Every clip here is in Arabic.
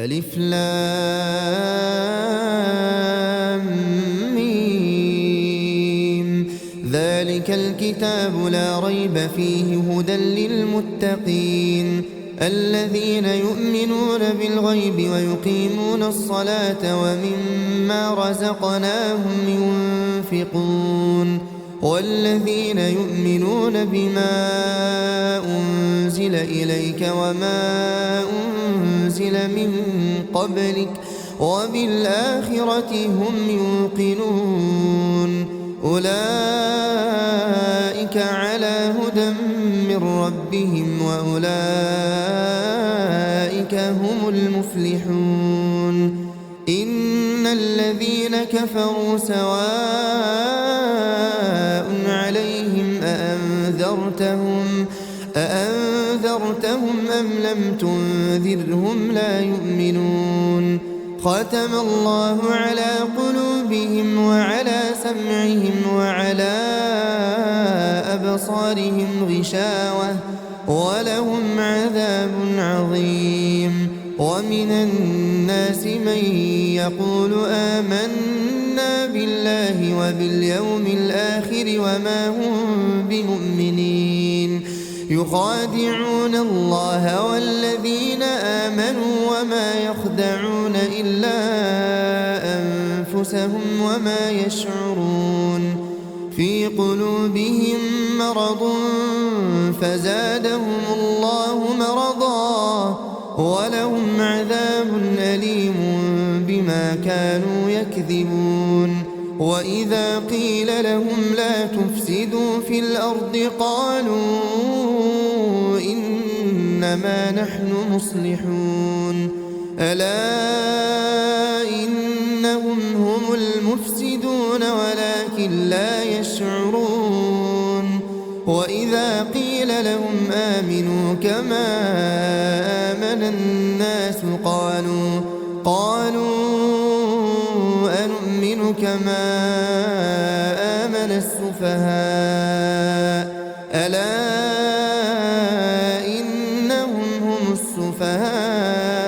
ألف لام ميم. ذلك الكتاب لا ريب فيه هدى للمتقين الذين يؤمنون بالغيب ويقيمون الصلاة ومما رزقناهم ينفقون والذين يؤمنون بما أنزل إليك وما أنزل من قبلك وبالآخرة هم يوقنون أولئك على هدى من ربهم وأولئك هم المفلحون إن الذين كفروا سواء عليهم أأنذرتهم أم لم تنذرهم لا يؤمنون ختم الله على قلوبهم وعلى سمعهم وعلى أبصارهم غشاوة ولهم عذاب عظيم ومن الناس من يقول آمنا بالله وباليوم الآخر وما هم بمؤمنين يخادعون الله والذين آمنوا وما يخدعون إلا أنفسهم وما يشعرون في قلوبهم مرض فزادهم الله مرضا ولهم عذاب أليم بما كانوا يكذبون وإذا قيل لهم لا تفسدوا في الأرض قالوا إنما نحن مصلحون ألا إنهم هم المفسدون ولكن لا يشعرون وإذا قيل لهم آمنوا كما آمن الناس قالوا أنؤمن كما آمن السفهاء ألا إنهم هم السفهاء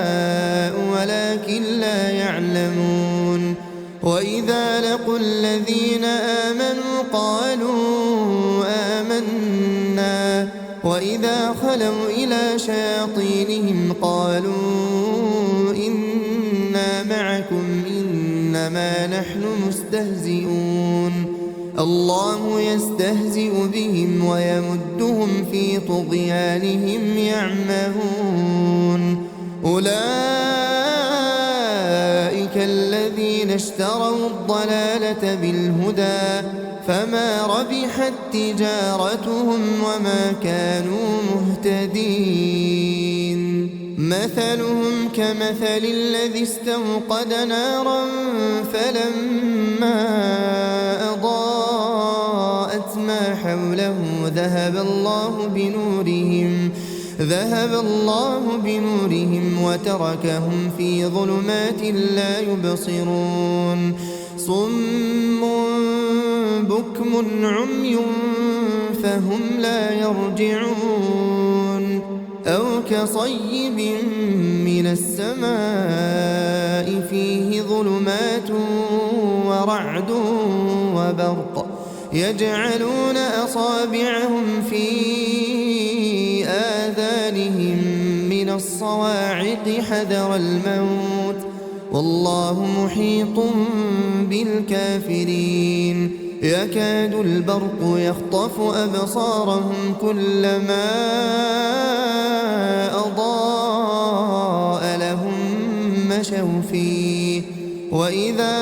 ولكن لا يعلمون وإذا لقوا الذين آمنوا قالوا آمنا وإذا خلوا إلى شياطينهم قالوا إنا معكم إنما نحن مستهزئون الله يستهزئ بهم ويمدهم في طغيانهم يعمهون أولئك الذين اشتروا الضلالة بالهدى فما ربحت تجارتهم وما كانوا مهتدين مثلهم كمثل الذي استوقد نارا فلما أضاءت ما حوله ذهب الله بنورهم وتركهم في ظلمات لا يبصرون صم بكم عمي فهم لا يرجعون أو كصيب من السماء فيه ظلمات ورعد وبرق يجعلون أصابعهم في آذانهم من الصواعق حذر الموت والله محيط بالكافرين يكاد البرق يخطف أبصارهم كلما أضاء لهم مشوا فيه وإذا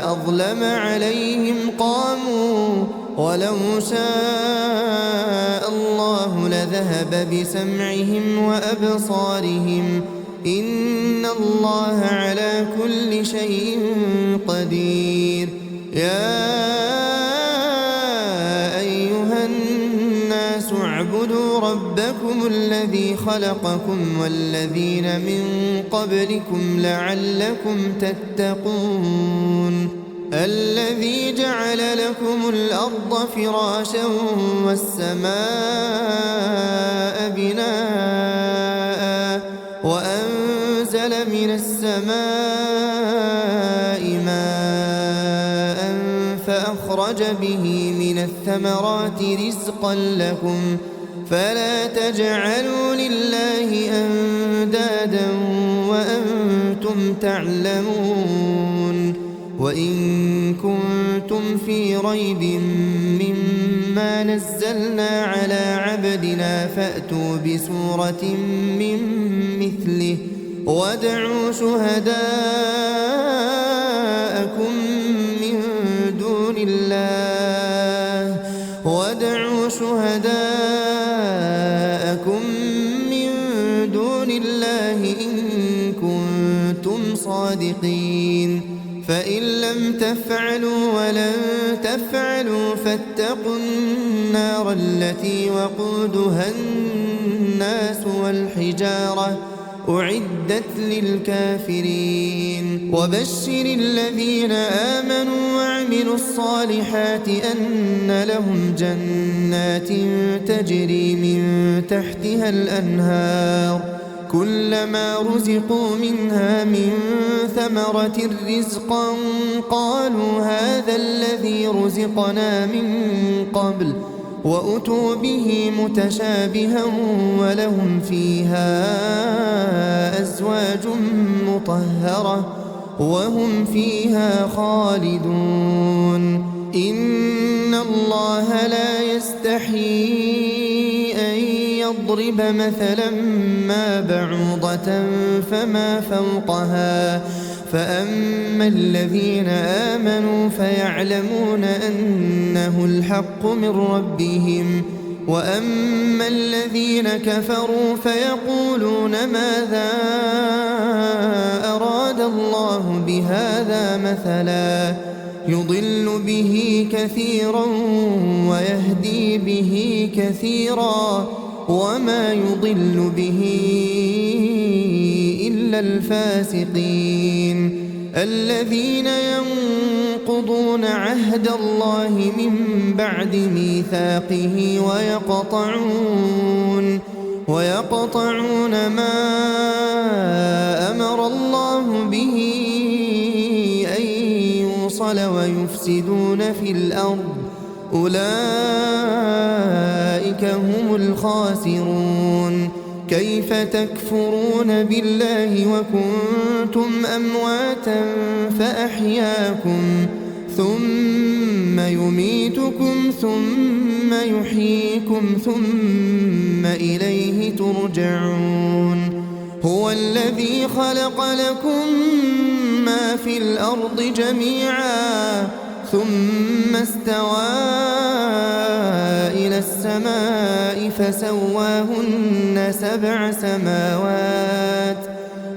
أظلم عليهم قاموا ولو شاء الله لذهب بسمعهم وأبصارهم إن الله على كل شيء قدير يا أيها الناس اعبدوا ربكم الذي خلقكم والذين من قبلكم لعلكم تتقون الذي جعل لكم الأرض فراشا والسماء بناء وأنزل وأنزل من السماء ماء فأخرج به من الثمرات رزقا لكم فلا تجعلوا لله أندادا وأنتم تعلمون وإن كنتم في ريب مما نزلنا على عبدنا فأتوا بسورة من مثله وادعوا شهداءكم من دون الله إن كنتم صادقين فإن لم تفعلوا ولن تفعلوا فاتقوا النار التي وقودها الناس والحجارة أعدت للكافرين وبشر الذين آمنوا وعملوا الصالحات أن لهم جنات تجري من تحتها الأنهار كلما رزقوا منها من ثمرة رزقا قالوا هذا الذي رزقنا من قبل وأتوا به متشابها ولهم فيها أزواج مطهرة وهم فيها خالدون إن الله لا يستحيي أن يضرب مثلا ما بعوضة فما فوقها فأما الذين آمنوا فيعلمون أنه الحق من ربهم وأما الذين كفروا فيقولون ماذا أراد الله بهذا مثلا يضل به كثيرا ويهدي به كثيرا وما يضل به إلا الفاسقين الذين ينقضون عهد الله من بعد ميثاقه ويقطعون ما أمر الله به أن يوصل ويفسدون في الأرض أولئك هم الخاسرون كيف تكفرون بالله وكنتم أمواتا فأحياكم ثم يميتكم ثم يحييكم ثم إليه ترجعون هو الذي خلق لكم ما في الأرض جميعا ثم استوى إلى السماء فسواهن 7 سماوات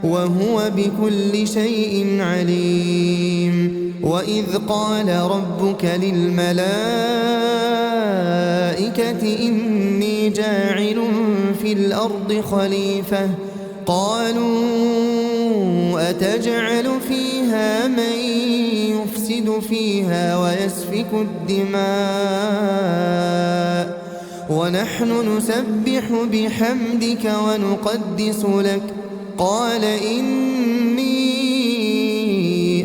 وهو بكل شيء عليم وإذ قال ربك للملائكة إني جاعل في الأرض خليفة قالوا أتجعل فيها من يفسد فيها ويسفك الدماء ونحن نسبح بحمدك ونقدس لك قال إني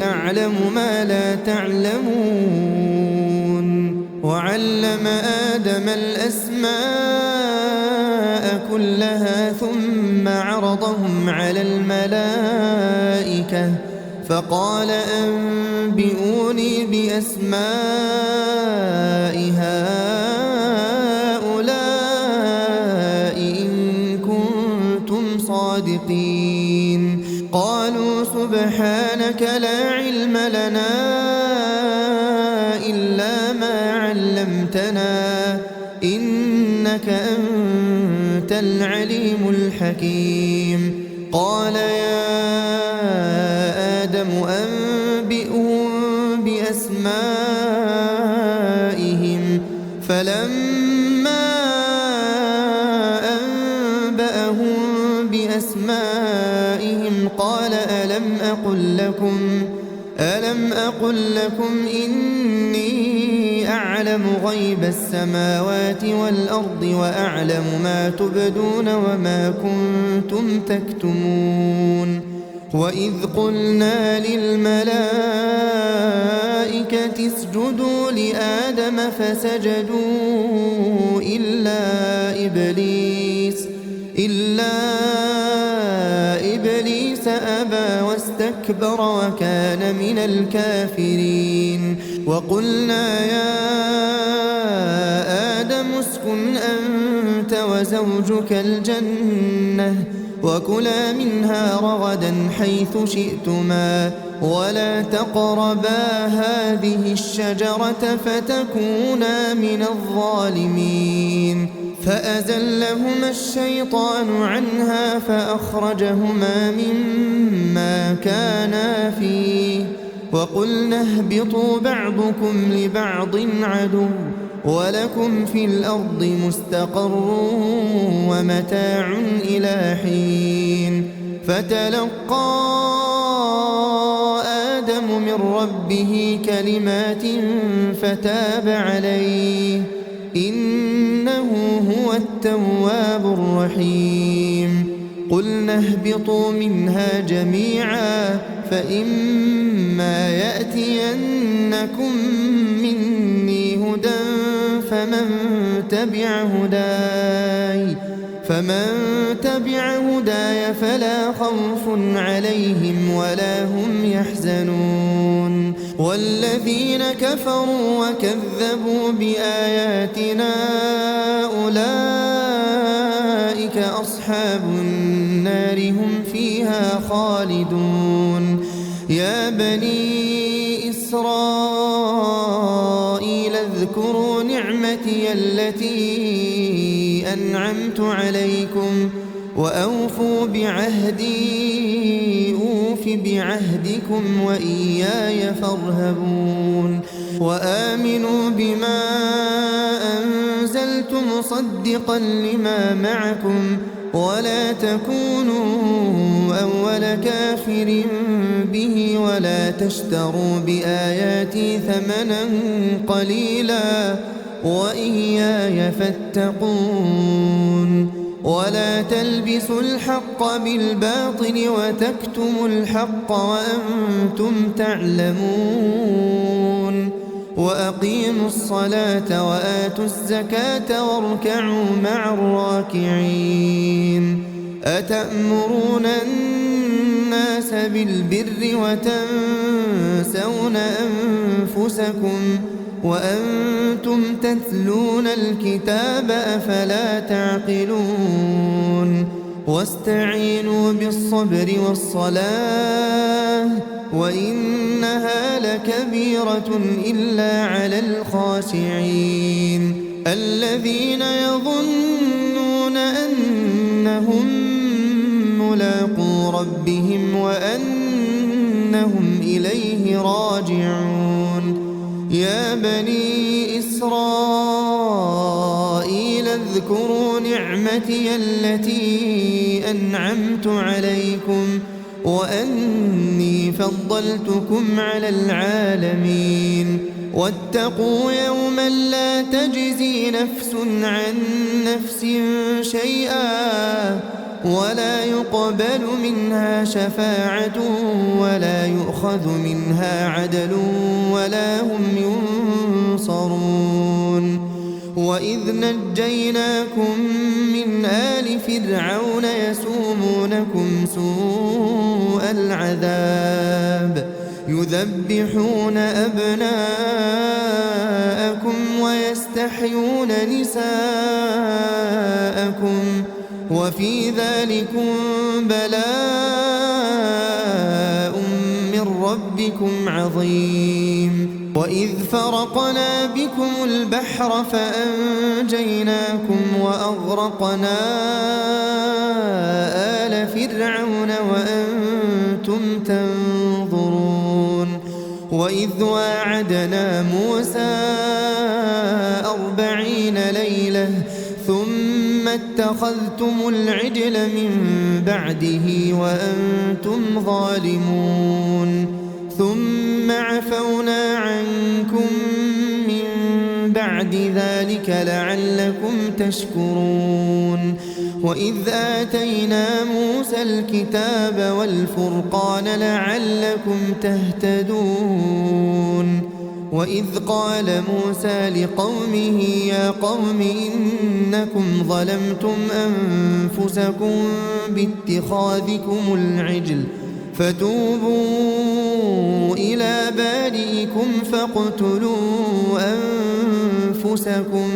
أعلم ما لا تعلمون وعلم آدم الأسماء كلها ثم عرضهم على الملائكة فقال أنبئوني بأسماء هؤلاء إن كنتم صادقين قالوا سبحانك لا علم لنا إلا ما علمتنا إنك أنت العليم الحكيم قال يا آدم أنبئهم بأسمائهم فلما أنبأهم بأسمائهم قال ألم أقل لكم إني أعلم غيب السماوات والأرض وأعلم ما تبدون وما كنتم تكتمون وإذ قلنا للملائكة اسجدوا لآدم فسجدوا إلا إبليس أبى واستكبر وكان من الكافرين وقلنا يا آدم اسكن أنت وزوجك الجنة وكلا منها رغدا حيث شئتما ولا تقربا هذه الشجرة فتكونا من الظالمين فأزلهما الشيطان عنها فأخرجهما مما كانا فيه وقلنا اهبطوا بعضكم لبعض عدو ولكم في الأرض مستقر ومتاع إلى حين فتلقى آدم من ربه كلمات فتاب عليه إنه هو التواب الرحيم قلنا اهبطوا منها جميعا فإما يأتينكم مني هدى فمن تبع هداي فلا خوف عليهم ولا هم يحزنون والذين كفروا وكذبوا بآياتنا أولئك أصحاب النار هم فيها خالدون يا بني إسرائيل اذكروا نعمتي التي أنعمت عليكم وأوفوا بعهدي أوف بعهدكم وإياي فارهبون وآمنوا بما أنزلت مصدقا لما معكم ولا تكونوا أول كافر به ولا تشتروا بآياتي ثمنا قليلا وإياي فاتقون ولا تلبسوا الحق بالباطل وتكتموا الحق وأنتم تعلمون وأقيموا الصلاة وآتوا الزكاة واركعوا مع الراكعين أتأمرون الناس بالبر وتنسون أنفسكم وأنتم تتلون الكتاب أفلا تعقلون واستعينوا بالصبر والصلاة وإنها لكبيرة إلا على الخاشعين الذين يظنون أنهم ملاقو ربهم وأنهم إليه راجعون يا بني إسرائيل اذكروا نعمتي التي أنعمت عليكم وأني فضلتكم على العالمين واتقوا يوما لا تجزي نفس عن نفس شيئا ولا يقبل منها شفاعة ولا يؤخذ منها عدل ولا هم ينصرون وإذ نجيناكم من آل فرعون يسومونكم سوء العذاب يذبحون أبناءكم ويستحيون نساءكم وفي ذلكم بلاء من ربكم عظيم وإذ فرقنا بكم البحر فأنجيناكم وأغرقنا آل فرعون وأنتم تنظرون وإذ واعدنا موسى 40 ليلة ثم اتخذتم العجل من بعده وأنتم ظالمون ثم عفونا عنكم من بعد ذلك لعلكم تشكرون وإذ آتينا موسى الكتاب والفرقان لعلكم تهتدون وإذ قال موسى لقومه يا قوم إنكم ظلمتم أنفسكم باتخاذكم العجل فتوبوا إلى بارئكم فاقتلوا أنفسكم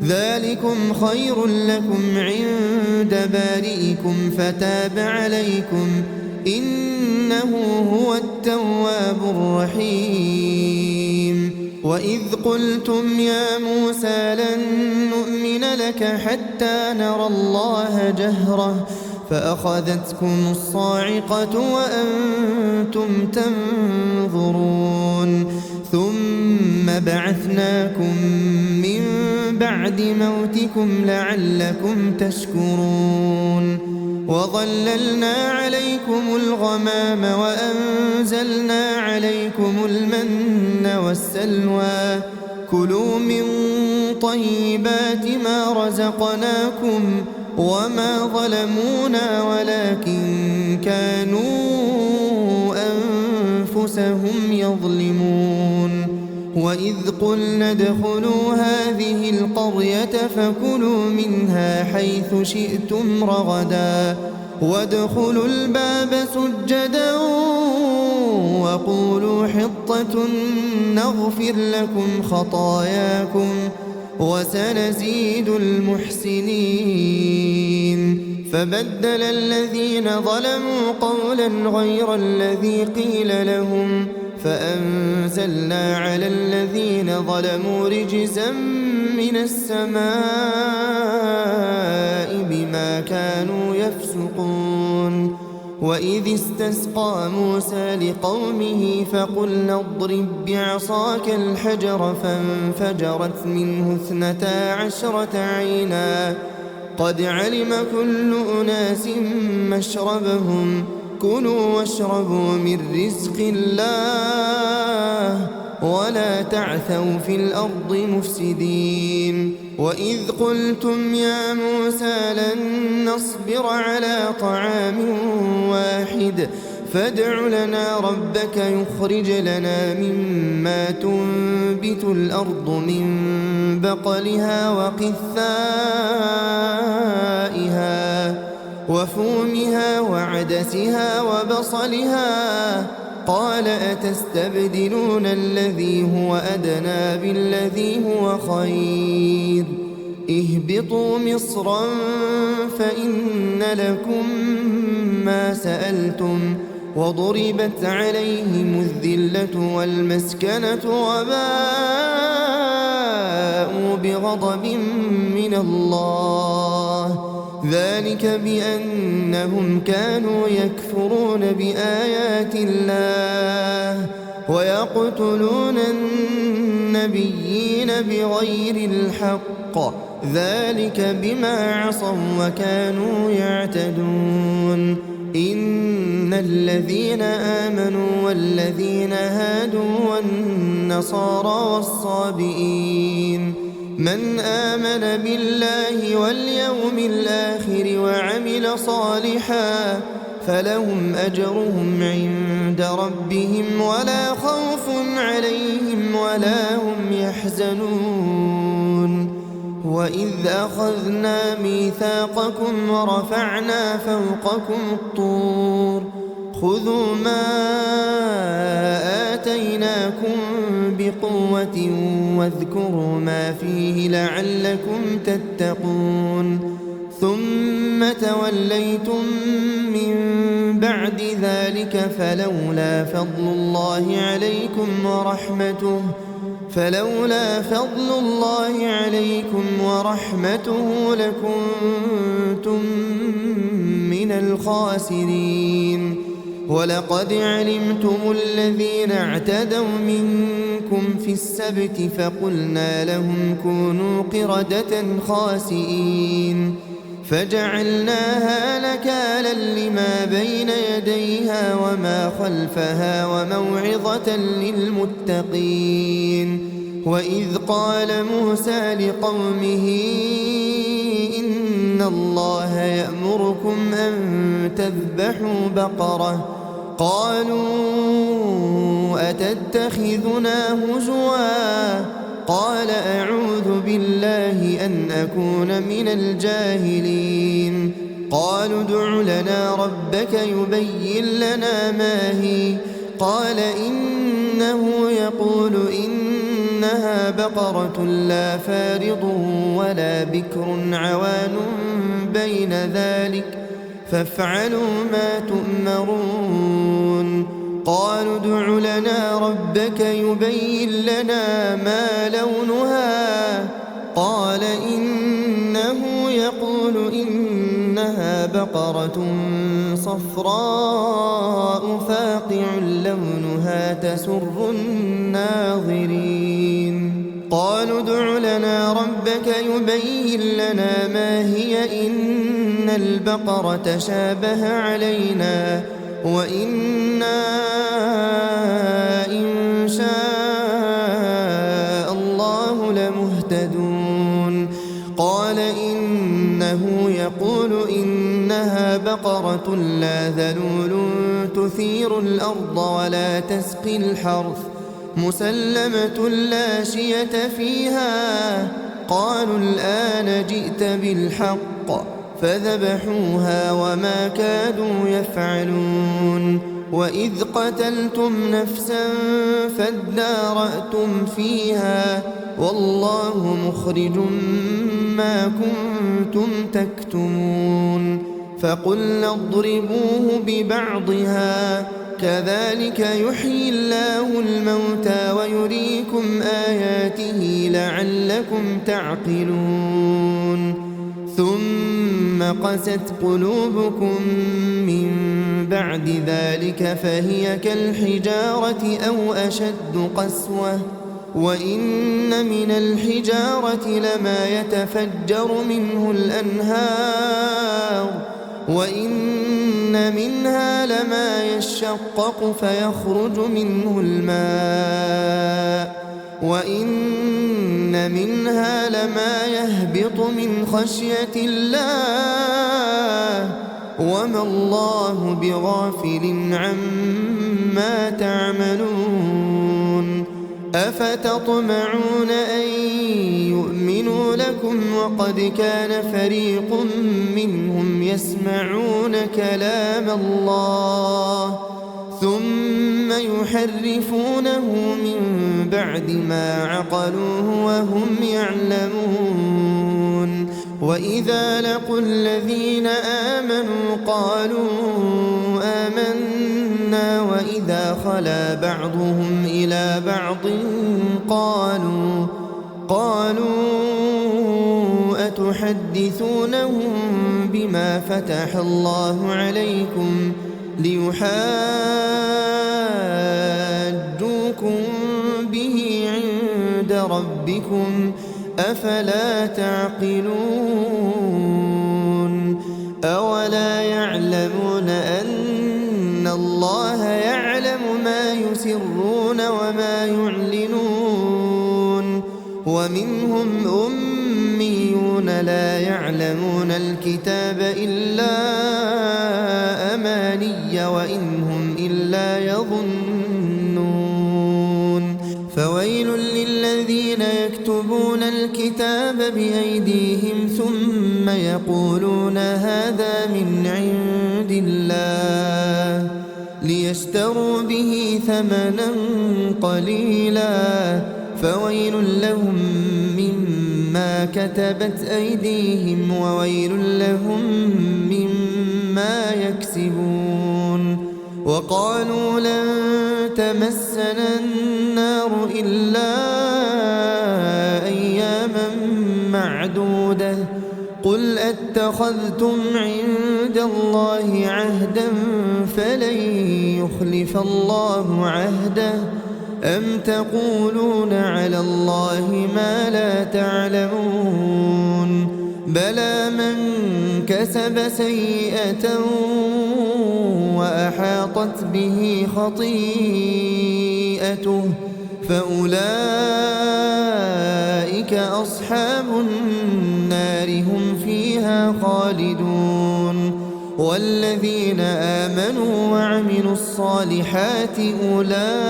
ذلكم خير لكم عند بارئكم فتاب عليكم إنه هو التواب الرحيم وإذ قلتم يا موسى لن نؤمن لك حتى نرى الله جهرة فأخذتكم الصاعقة وأنتم تنظرون ثم بعثناكم من بعد موتكم لعلكم تشكرون وظللنا عليكم الغمام وأنزلنا عليكم المن والسلوى كلوا من طيبات ما رزقناكم وما ظلمونا ولكن كانوا أنفسهم يظلمون وإذ قلنا ادخلوا هذه القرية فكلوا منها حيث شئتم رغدا وادخلوا الباب سجدا وقولوا حطة نغفر لكم خطاياكم وسنزيد المحسنين فبدل الذين ظلموا قولا غير الذي قيل لهم فأنزلنا على الذين ظلموا رجزا من السماء بما كانوا يفسقون وإذ استسقى موسى لقومه فقلنا اضرب بعصاك الحجر فانفجرت منه 12 عينا قد علم كل أناس مشربهم كلوا واشربوا من رزق الله ولا تعثوا في الأرض مفسدين وإذ قلتم يا موسى لن نصبر على طعام واحد فادع لنا ربك يخرج لنا مما تنبت الأرض من بقلها وقثائها وفومها وعدسها وبصلها قال أتستبدلون الذي هو أدنى بالذي هو خير اهبطوا مصرا فإن لكم ما سألتم وضربت عليهم الذلة والمسكنة وباءوا بغضب من الله ذلك بأنهم كانوا يكفرون بآيات الله ويقتلون النبيين بغير الحق ذلك بما عصوا وكانوا يعتدون إن الذين آمنوا والذين هادوا والنصارى والصابئين من آمن بالله واليوم الآخر وعمل صالحا فلهم أجرهم عند ربهم ولا خوف عليهم ولا هم يحزنون وإذ أخذنا ميثاقكم ورفعنا فوقكم الطور خذوا ما آتيناكم بقوة واذكروا ما فيه لعلكم تتقون ثم توليتم من بعد ذلك فلولا فضل الله عليكم ورحمته لكنتم من الخاسرين ولقد علمتم الذين اعتدوا منكم في السبت فقلنا لهم كونوا قردة خاسئين فجعلناها نكالا لما بين يديها وما خلفها وموعظة للمتقين وإذ قال موسى لقومه إن إن الله يأمركم أن تذبحوا بقرة. قالوا أتتخذنا هزوا؟ قال أعوذ بالله أن أكون من الجاهلين. قالوا ادع لنا ربك يبين لنا ما هي. قال إنه يقول إنها بقرة لا فارض ولا بكر عوان بين ذلك فافعلوا ما تؤمرون. قالوا ادع لنا ربك يبين لنا ما لونها. قال إنه يقول إنها بقرة صفراء فاقع لونها تسر الناظرين. قالوا ادع لنا ربك يبين لنا ما هي إن البقرة شابه علينا وإنا إن شاء الله لمهتدون. قال إنه يقول إنها بقرة لا ذلول تثير الأرض ولا تسقي الحرث مسلمة لا شية فيها. قالوا الآن جئت بالحق فذبحوها وما كادوا يفعلون. وإذ قتلتم نفسا فادارأتم فيها والله مخرج ما كنتم تكتمون. فقلنا اضربوه ببعضها كذلك يحيي الله الموتى ويريكم آياته لعلكم تعقلون. ثم قست قلوبكم من بعد ذلك فهي كالحجارة أو أشد قسوة. وإن من الحجارة لما يتفجر منه الأنهار وإن منها لما يشقق فيخرج منه الماء وإن منها لما يهبط من خشية الله وما الله بغافل عما تعملون. أفتطمعون أن يؤمنوا لكم وقد كان فريق منهم يسمعون كلام الله ثم يحرفونه من بعد ما عقلوه وهم يعلمون. وإذا لقوا الذين آمنوا قالوا آمنا وإذا خلا بعضهم إلى بعض قالوا أتحدثونهم بما فتح الله عليكم ليحاجوكم به عند ربكم أفلا تعقلون. أولا يعلمون أن الله يعلم ما يسرون وما يعلنون. ومنهم أميون لا يعلمون الكتاب إلا أماني وإنهم إلا يظنون. فويل للذين يكتبون الكتاب بأيديهم ثم يقولون هذا من عند الله ليشتروا به ثمنا قليلا فويل لهم مما كتبت أيديهم وويل لهم مما يكسبون. وقالوا لن تمسنا النار إلا أياما معدودة قل أتخذتم عند الله عهدا فلن يخلف الله عهده أم تقولون على الله ما لا تعلمون. بلى من كسب سيئة وأحاطت به خطيئته فأولئك أصحاب النار هم فيها خالدون والذين آمنوا وعملوا الصالحات أولئك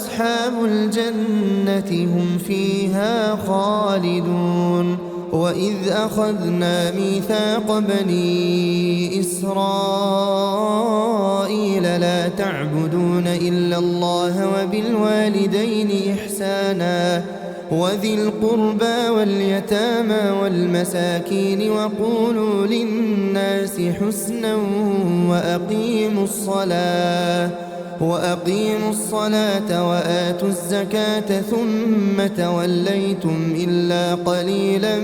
أصحاب الجنة هم فيها خالدون وإذ أخذنا ميثاق بني إسرائيل لا تعبدون إلا الله وبالوالدين إحسانا وذي القربى واليتامى والمساكين وقولوا للناس حسنا وأقيموا الصلاة وآتوا الزكاة ثم توليتم إلا قليلا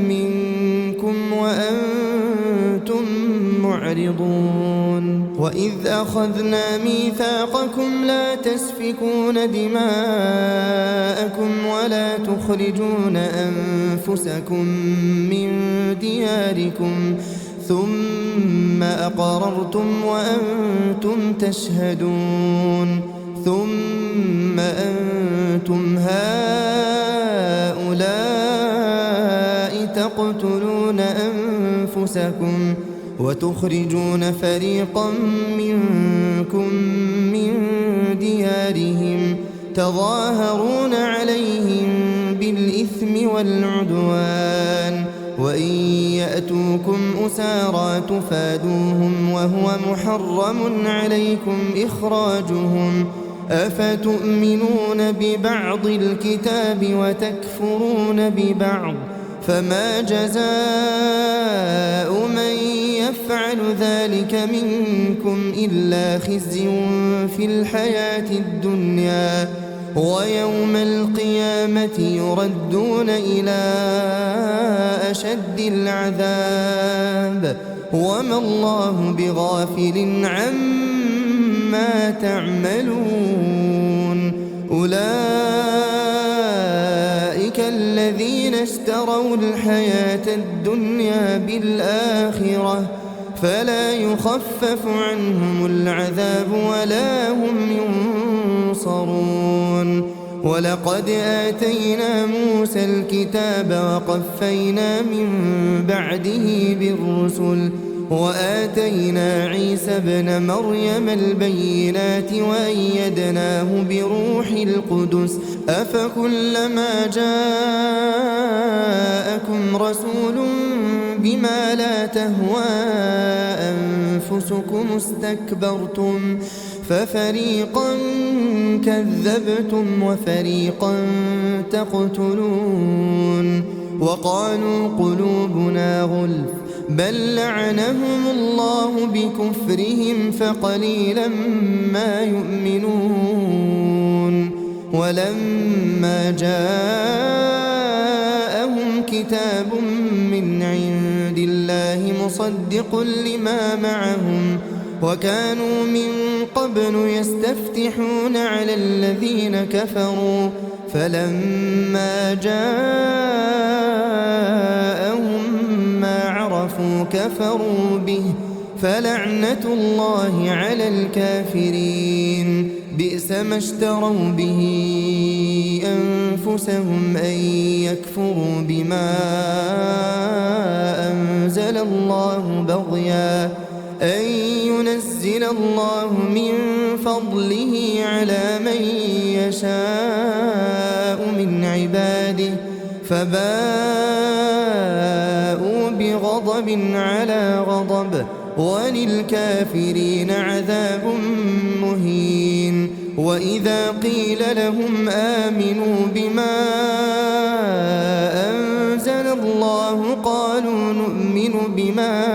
منكم وأنتم معرضون وإذ أخذنا ميثاقكم لا تسفكون دماءكم ولا تخرجون أنفسكم من دياركم ثم أقررتم وأنتم تشهدون ثم أنتم هؤلاء تقتلون أنفسكم وتخرجون فريقا منكم من ديارهم تظاهرون عليهم بالإثم والعدوان وإن يأتوكم أسارى تفادوهم وهو محرم عليكم إخراجهم أفتؤمنون ببعض الكتاب وتكفرون ببعض فما جزاء من يفعل ذلك منكم إلا خزي في الحياة الدنيا ويوم القيامة يردون إلى أشد العذاب وما الله بغافل عما تعملون أولئك الذين اشتروا الحياة الدنيا بالآخرة فلا يخفف عنهم العذاب ولا هم ينصرون ولقد آتينا موسى الكتاب وقفينا من بعده بالرسل وآتينا عيسى ابن مريم البينات وأيدناه بروح القدس أفكلما جاءكم رسول بما لا تهوى أنفسكم استكبرتم ففريقا كذبتم وفريقا تقتلون وقالوا قلوبنا غلف بل لعنهم الله بكفرهم فقليلا ما يؤمنون ولما جاءهم كتاب من عند الله مصدق لما معهم وكانوا من قبل يستفتحون على الذين كفروا فلما جاءهم ما عرفوا كفروا به فلعنة الله على الكافرين بئس ما اشتروا به أنفسهم أن يكفروا بما أنزل الله بغيا أن ينزل الله من فضله على من يشاء من عباده فباءوا بغضب على غضب وللكافرين عذاب مهين وإذا قيل لهم آمنوا بما أنزل الله قالوا نؤمن بما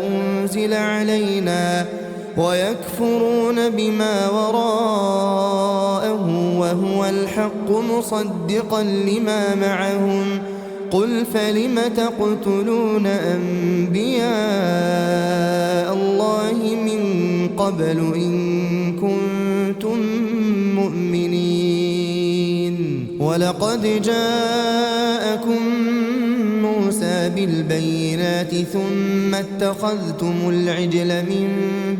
أنزل علينا ويكفرون بما وراءه وهو الحق مصدقا لما معهم قل فلم تقتلون أنبياء الله من قبل إن كنتم مؤمنين ولقد جاءكم موسى بالبينات ثم اتخذتم العجل من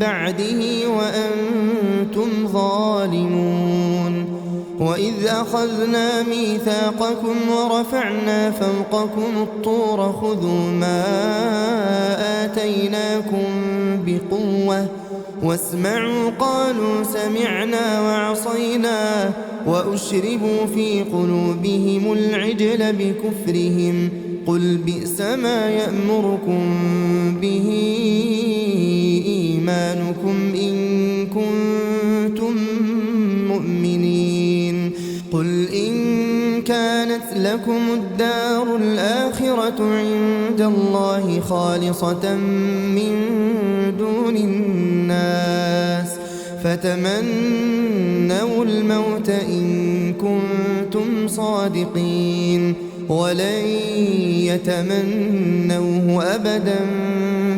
بعده وأنتم ظالمون. وإذ أخذنا ميثاقكم ورفعنا فوقكم الطور خذوا ما آتيناكم بقوة واسمعوا قالوا سمعنا وعصينا وأشربوا في قلوبهم العجل بكفرهم قل بئس ما يأمركم به إيمانكم إن كنتم مؤمنين. قل إن كانت لكم الدار الآخرة عند الله خالصة من دون الناس فتمنوا الموت إن كنتم صادقين ولن يتمنوه أبدا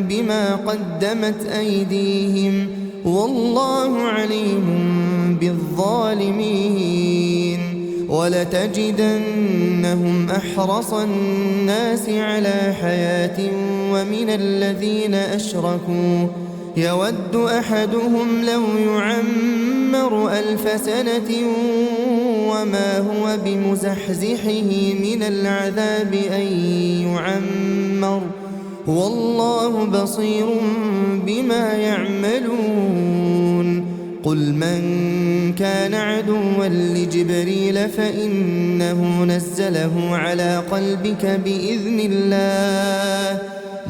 بما قدمت أيديهم والله عليم بالظالمين. ولتجدنهم أحرص الناس على حياة ومن الذين أشركوا يود أحدهم لو يعمر 1000 سنة وما هو بمزحزحه من العذاب أن يعمر والله بصير بما يعملون. قل من كان عدوا لجبريل فإنه نزله على قلبك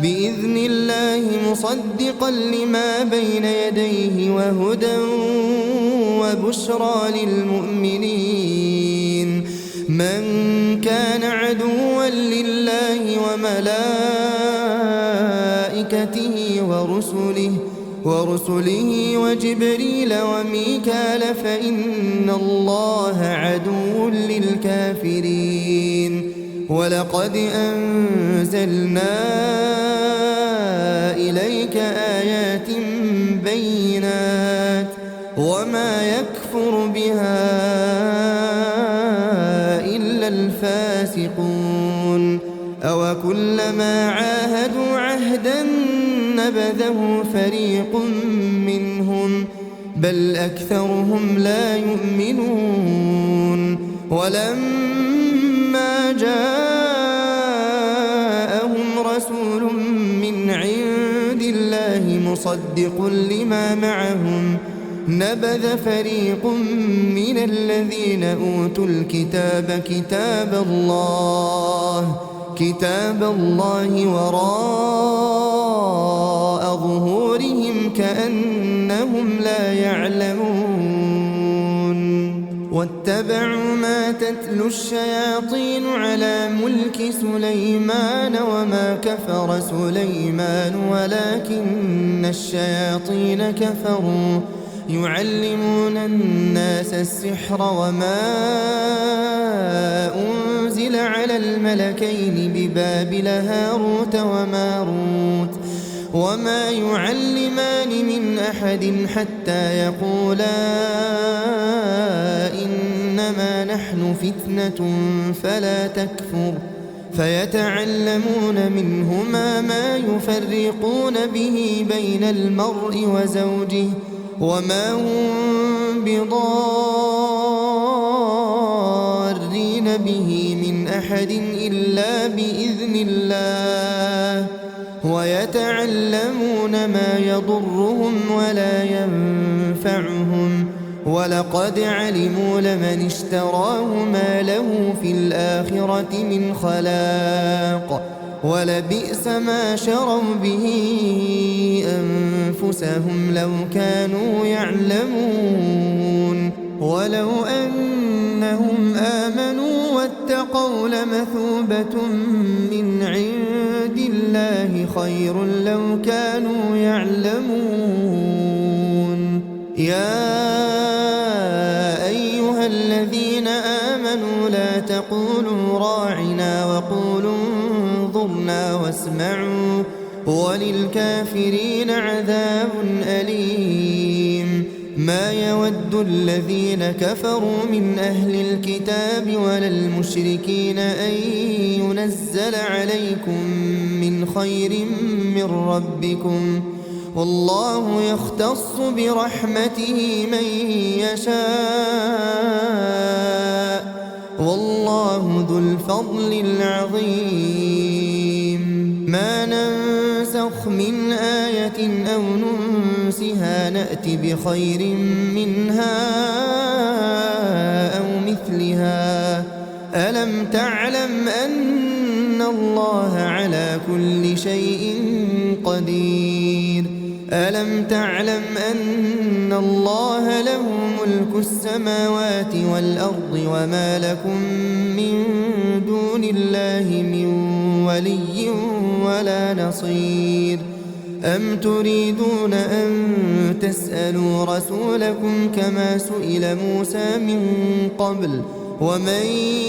بإذن الله مصدقا لما بين يديه وهدى وبشرى للمؤمنين. من كان عدوا لله وملائكته ورسله وجبريل وميكال فإن الله عدو للكافرين. ولقد أنزلنا إليك آيات بينات وما يكفر بها إلا الفاسقون. أوكلما عاهدوا عهدا نبذه فريق منهم بل أكثرهم لا يؤمنون. ولما جاءهم رسول من عند الله مصدق لما معهم نبذ فريق من الذين أوتوا الكتاب كتاب الله وراء ظهورهم كأنهم لا يعلمون. واتبعوا ما تتلو الشياطين على ملك سليمان وما كفر سليمان ولكن الشياطين كفروا يعلمون الناس السحر وما أنزل على الملكين ببابل هاروت وماروت وما يعلمان من أحد حتى يقولا إنما نحن فتنة فلا تكفر فيتعلمون منهما ما يفرقون به بين المرء وزوجه وما هم بضارين به من أحد إلا بإذن الله ويتعلمون ما يضرهم ولا ينفعهم ولقد علموا لمن اشتراه ما له في الآخرة من خلاق ولبئس ما شروا به أنفسهم لو كانوا يعلمون. ولو أنهم آمنوا واتقوا لمثوبة من عند الله خير لو كانوا يعلمون. يا أيها الذين آمنوا لا تقولوا راعنا وقولوا انظرنا واسمعوا وللكافرين عذاب أليم. ما يود الذين كفروا من أهل الكتاب ولا المشركين أن ينزل عليكم من خير من ربكم، والله يختص برحمته من يشاء، والله ذو الفضل العظيم. ما ننسخ من آية أو ننسها نأت بخير منها أو مثلها. ألم تعلم أن الله على كل شيء قدير؟ ألم تعلم أن الله له ملك السماوات والأرض وما لكم من دون الله من ولي ولا نصير؟ أم تريدون أن تسألوا رسولكم كما سئل موسى من قبل؟ ومن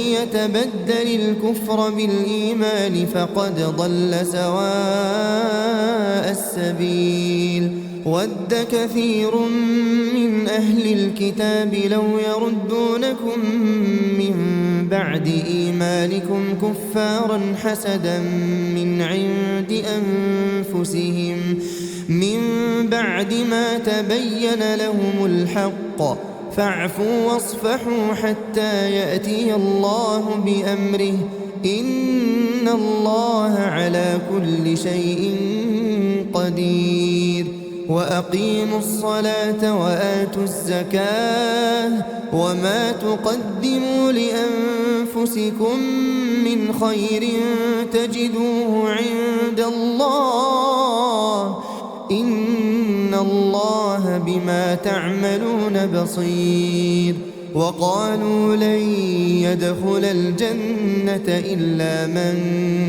يتبدل الكفر بالإيمان فقد ضل سواء السبيل. ود كثير من أهل الكتاب لو يردونكم من بعد إيمانكم كفارا حسدا من عند أنفسهم من بعد ما تبين لهم الحق، فاعفوا واصفحوا حتى يأتي الله بأمره، إن الله على كل شيء قدير. وأقيموا الصلاة وآتوا الزكاة وما تقدموا لأنفسكم من خير تجدوه عند الله، إن الله بما تعملون بصير. وقالوا لن يدخل الجنة إلا من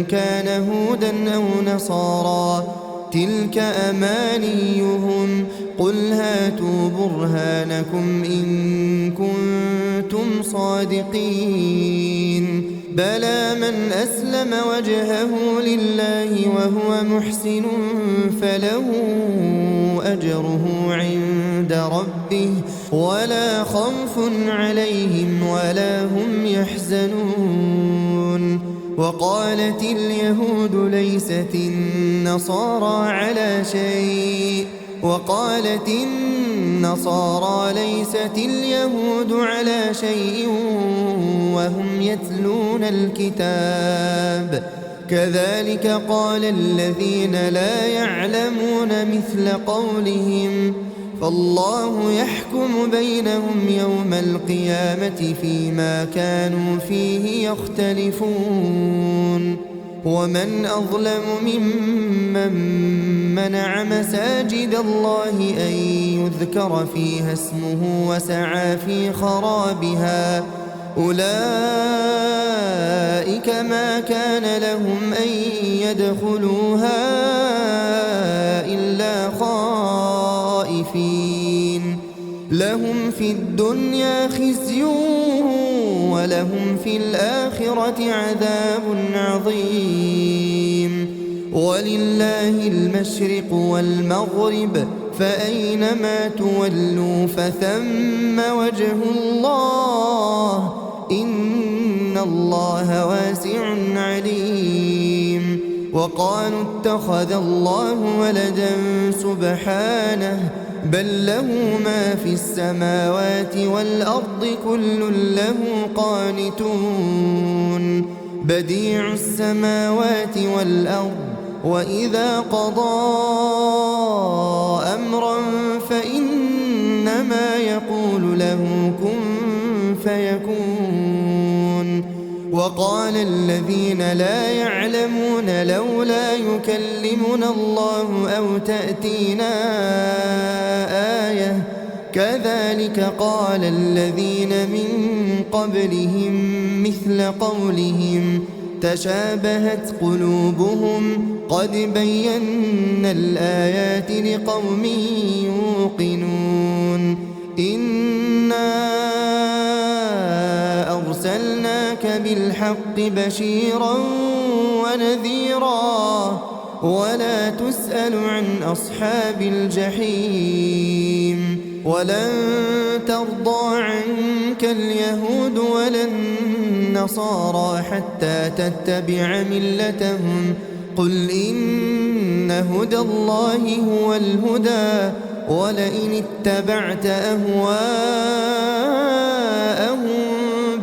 كان هودا أو نصارى، تلك أمانيهم، قل هاتوا برهانكم إن كنتم صادقين. بلى من أسلم وجهه لله وهو محسن فله أجره عند ربه ولا خوف عليهم ولا هم يحزنون. وقالت اليهود ليست النصارى على شيء، وقالت النصارى ليست اليهود على شيء وهم يتلون الكتاب، كذلك قال الذين لا يعلمون مثل قولهم، فالله يحكم بينهم يوم القيامة فيما كانوا فيه يختلفون. ومن أظلم ممن منع مساجد الله أن يذكر فيها اسمه وسعى في خرابها، أولئك ما كان لهم أن يدخلوها إلا خائفين، لهم في الدنيا خزي ولهم في الآخرة عذاب عظيم. ولله المشرق والمغرب، فأينما تولوا فثم وجه الله، إن الله واسع عليم. وقالوا اتخذ الله ولدا سبحانه، بل له ما في السماوات والأرض كل له قانتون، بديع السماوات والأرض، وإذا قضى أمرا فإنما يقول له كن فيكون. وقال الذين لا يعلمون لولا يكلمنا الله أو تأتينا آية، كذلك قال الذين من قبلهم مثل قولهم تشابهت قلوبهم، قد بينا الآيات لقوم يوقنون. إنا أرسلناك بالحق بشيرا ونذيرا، ولا تسأل عن أصحاب الجحيم. ولن ترضى عنك اليهود ولا النصارى حتى تتبع ملتهم قل إن هدى الله هو الهدى ولئن اتبعت أهواءهم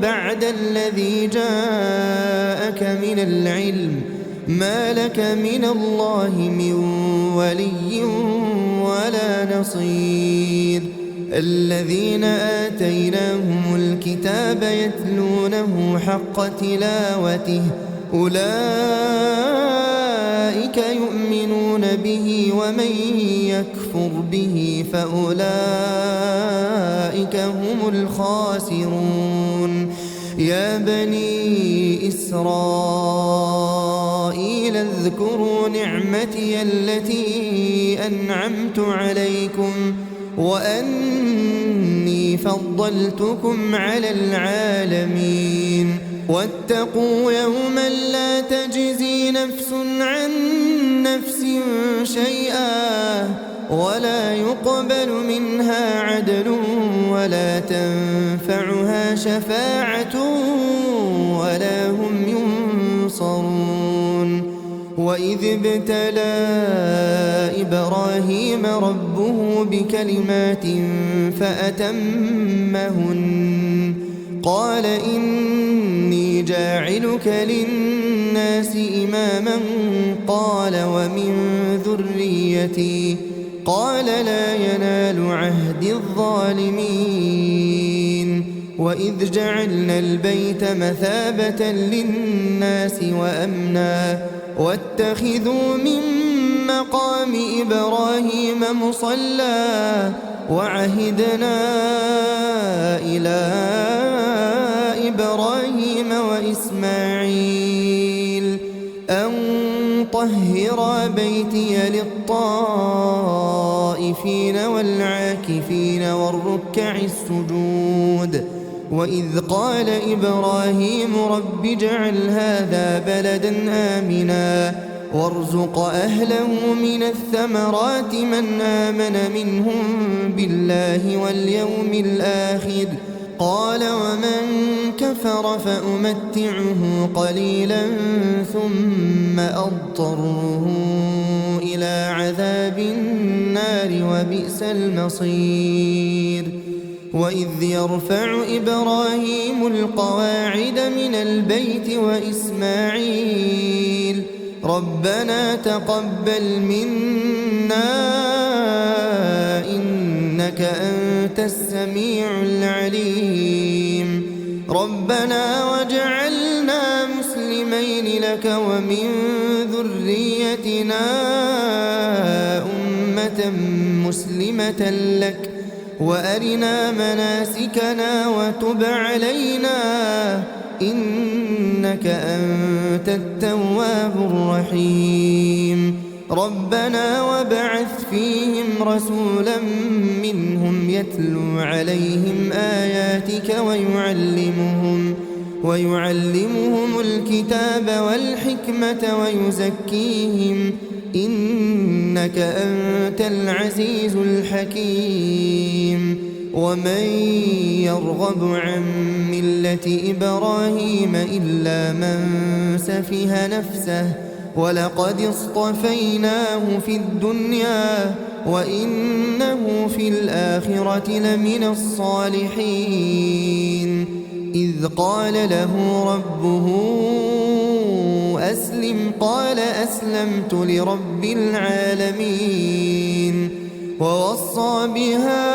بعد الذي جاءك من العلم ما لك من الله من ولي ولا نصير الذين آتيناهم الكتاب يتلونه حق تلاوته أولئك يؤمنون به ومن يكفر به فأولئك هم الخاسرون يا بني إسرائيل اذكروا نعمتي التي أنعمت عليكم وأني فضلتكم على العالمين واتقوا يوما لا تجزي نفس عن نفس شيئا ولا يقبل منها عدل ولا تنفعها شفاعة ولا هم ينصرون وإذ ابتلى إبراهيم ربه بكلمات فأتمهن قال إني جاعلك للناس إماما قال ومن ذريتي قال لا ينال عهد الظالمين وإذ جعلنا البيت مثابة للناس وأمنا واتخذوا من مقام إبراهيم مصلى وعهدنا إلى إبراهيم وإسماعيل أن طهرا بيتي للطائفين والعاكفين والركع السجود وإذ قال إبراهيم رب اجعل هذا بلدا آمنا وارزق أهله من الثمرات من آمن منهم بالله واليوم الآخر قال ومن كفر فأمتعه قليلا ثم أضطره إلى عذاب النار وبئس المصير وإذ يرفع إبراهيم القواعد من البيت وإسماعيل ربنا تقبل منا إنك أنت السميع العليم ربنا واجعلنا مسلمين لك ومن ذريتنا أمة مسلمة لك وأرنا مناسكنا وتب علينا إنك أنت التواب الرحيم ربنا وابعث فيهم رسولا منهم يتلو عليهم آياتك ويعلمهم الكتاب والحكمة ويزكيهم إنك أنت العزيز الحكيم ومن يرغب عن ملة إبراهيم إلا من سفه نفسه ولقد اصطفيناه في الدنيا وإنه في الآخرة لمن الصالحين إذ قال له ربه أسلم قال أسلمت لرب العالمين ووصى بها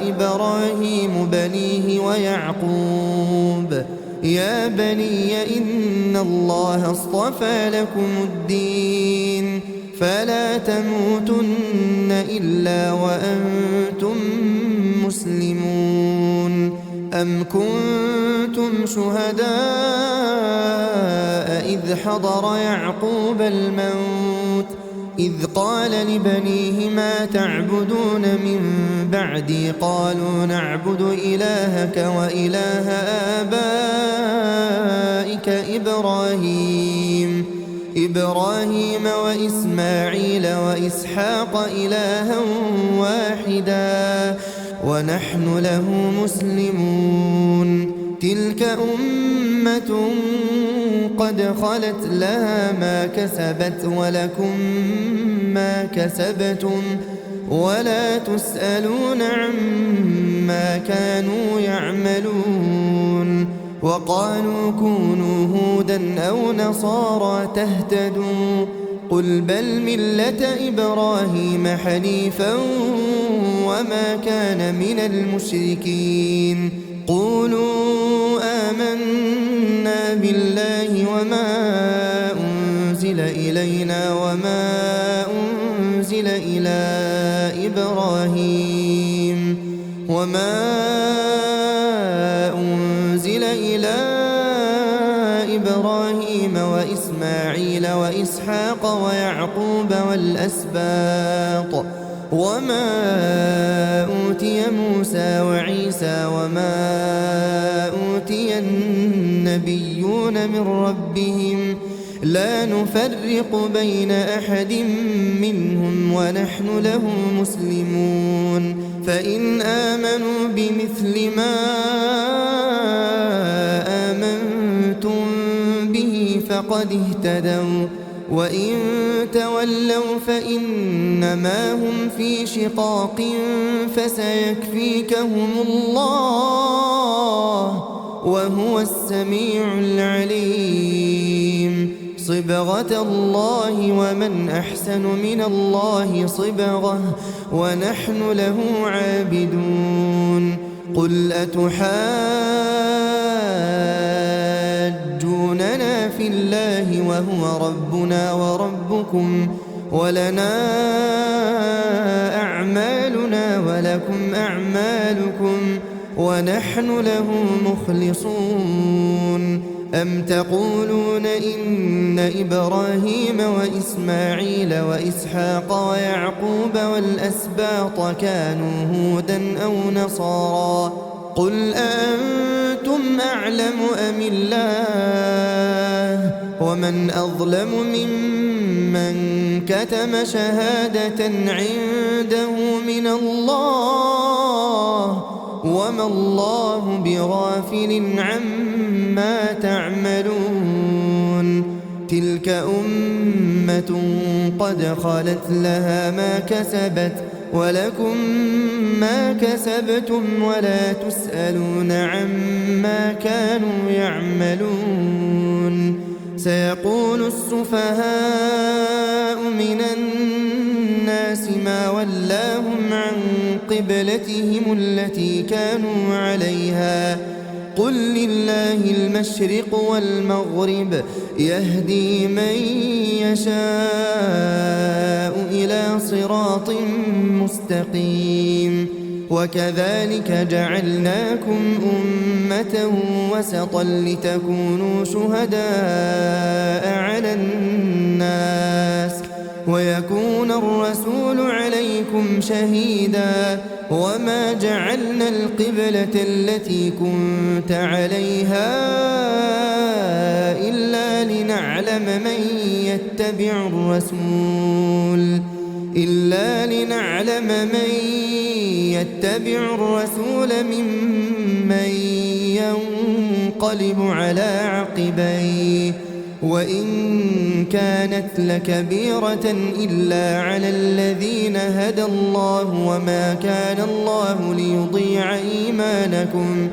إبراهيم بنيه ويعقوب يا بني إن الله اصطفى لكم الدين فلا تموتن إلا وأنتم مسلمون أم كنتم شهداء إذ حضر يعقوب الموت إذ قال لبنيه ما تعبدون من بعدي قالوا نعبد إلهك وإله آبائك إبراهيم إبراهيم وإسماعيل وإسحاق إلها واحدا ونحن له مسلمون تلك أمة قد خلت لها ما كسبت ولكم ما كسبتم ولا تسألون عما كانوا يعملون وقالوا كونوا هودا أو نصارى تهتدوا قل بل ملة إبراهيم حنيفا وما كان من المشركين قولوا آمنا بالله وما أنزل إلينا وما أنزل إلى إبراهيم وإسماعيل وإسحاق ويعقوب والأسباط وما أوتي موسى وعيسى وما أوتي النبيون من ربهم لا نفرق بين أحد منهم ونحن له مسلمون فإن آمنوا بمثل ما آمنتم به فقد اهتدوا وإن تولوا فإنما هم في شقاق فسيكفيكهم الله وهو السميع العليم صبغة الله ومن أحسن من الله صبغة ونحن له عابدون قل أتحاجوننا في الله وهو ربنا وربكم ولنا أعمالنا ولكم أعمالكم ونحن له مخلصون أم تقولون إن إبراهيم وإسماعيل وإسحاق ويعقوب والأسباط كانوا هودا أو نصارى قل أأنتم أعلم أم الله ومن أظلم ممن كتم شهادة عنده من الله وما الله بغافل عما تعملون تلك أمة قد خلت لها ما كسبت ولكم ما كسبتم ولا تسألون عما كانوا يعملون سيقول السفهاء من الناس ما ولاهم عن قبلتهم التي كانوا عليها قل لله المشرق والمغرب يهدي من يشاء إلى صراط مستقيم وكذلك جعلناكم أمة وسطا لتكونوا شهداء على الناس ويكون الرسول عليكم شهيدا وما جعلنا القبلة التي كنت عليها إلا لنعلم من يتبع الرسول ممن ينقلب على عقبيه وإن كانت لكبيرة إلا على الذين هدى الله وما كان الله ليضيع إيمانكم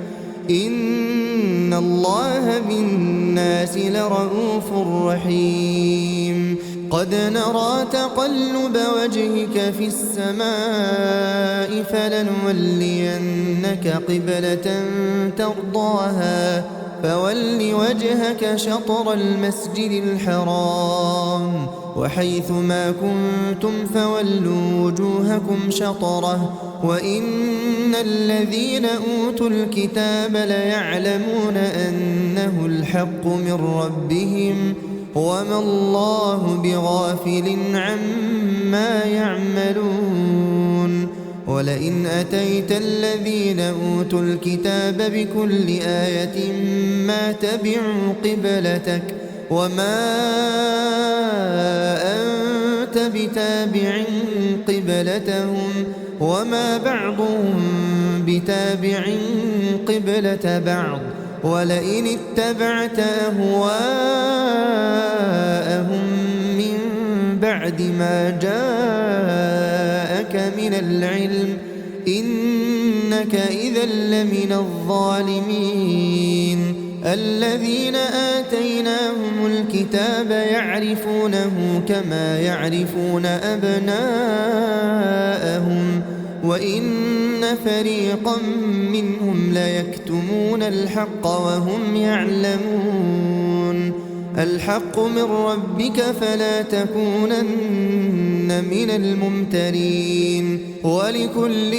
إن الله بالناس لرءوف رحيم قد نرى تقلب وجهك في السماء فلنولينك قبلة ترضاها فول وجهك شطر المسجد الحرام وحيث ما كنتم فولوا وجوهكم شطره وإن الذين أوتوا الكتاب ليعلمون أنه الحق من ربهم وما الله بغافل عما يعملون ولئن أتيت الذين أوتوا الكتاب بكل آية ما تبعوا قبلتك وما أنت بتابع قبلتهم وما بعضهم بتابع قبلة بعض ولئن اتبعت أهواءهم من بعد ما جاءك من العلم إنك إذا لمن الظالمين. الذين آتيناهم الكتاب يعرفونه كما يعرفون أبناءهم وإن فريقا منهم ليكتمون الحق وهم يعلمون. الحق من ربك فلا تكونن من الممترين. ولكل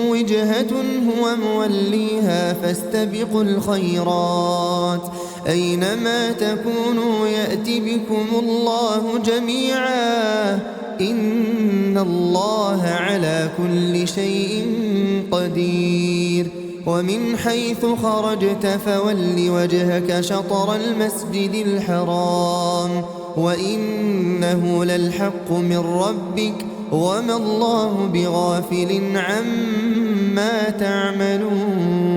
وجهة هو موليها فاستبقوا الخيرات أينما تكونوا يأت بكم الله جميعا إن الله على كل شيء قدير. ومن حيث خرجت فول وجهك شطر المسجد الحرام وإنه للحق من ربك وما الله بغافل عما تعملون.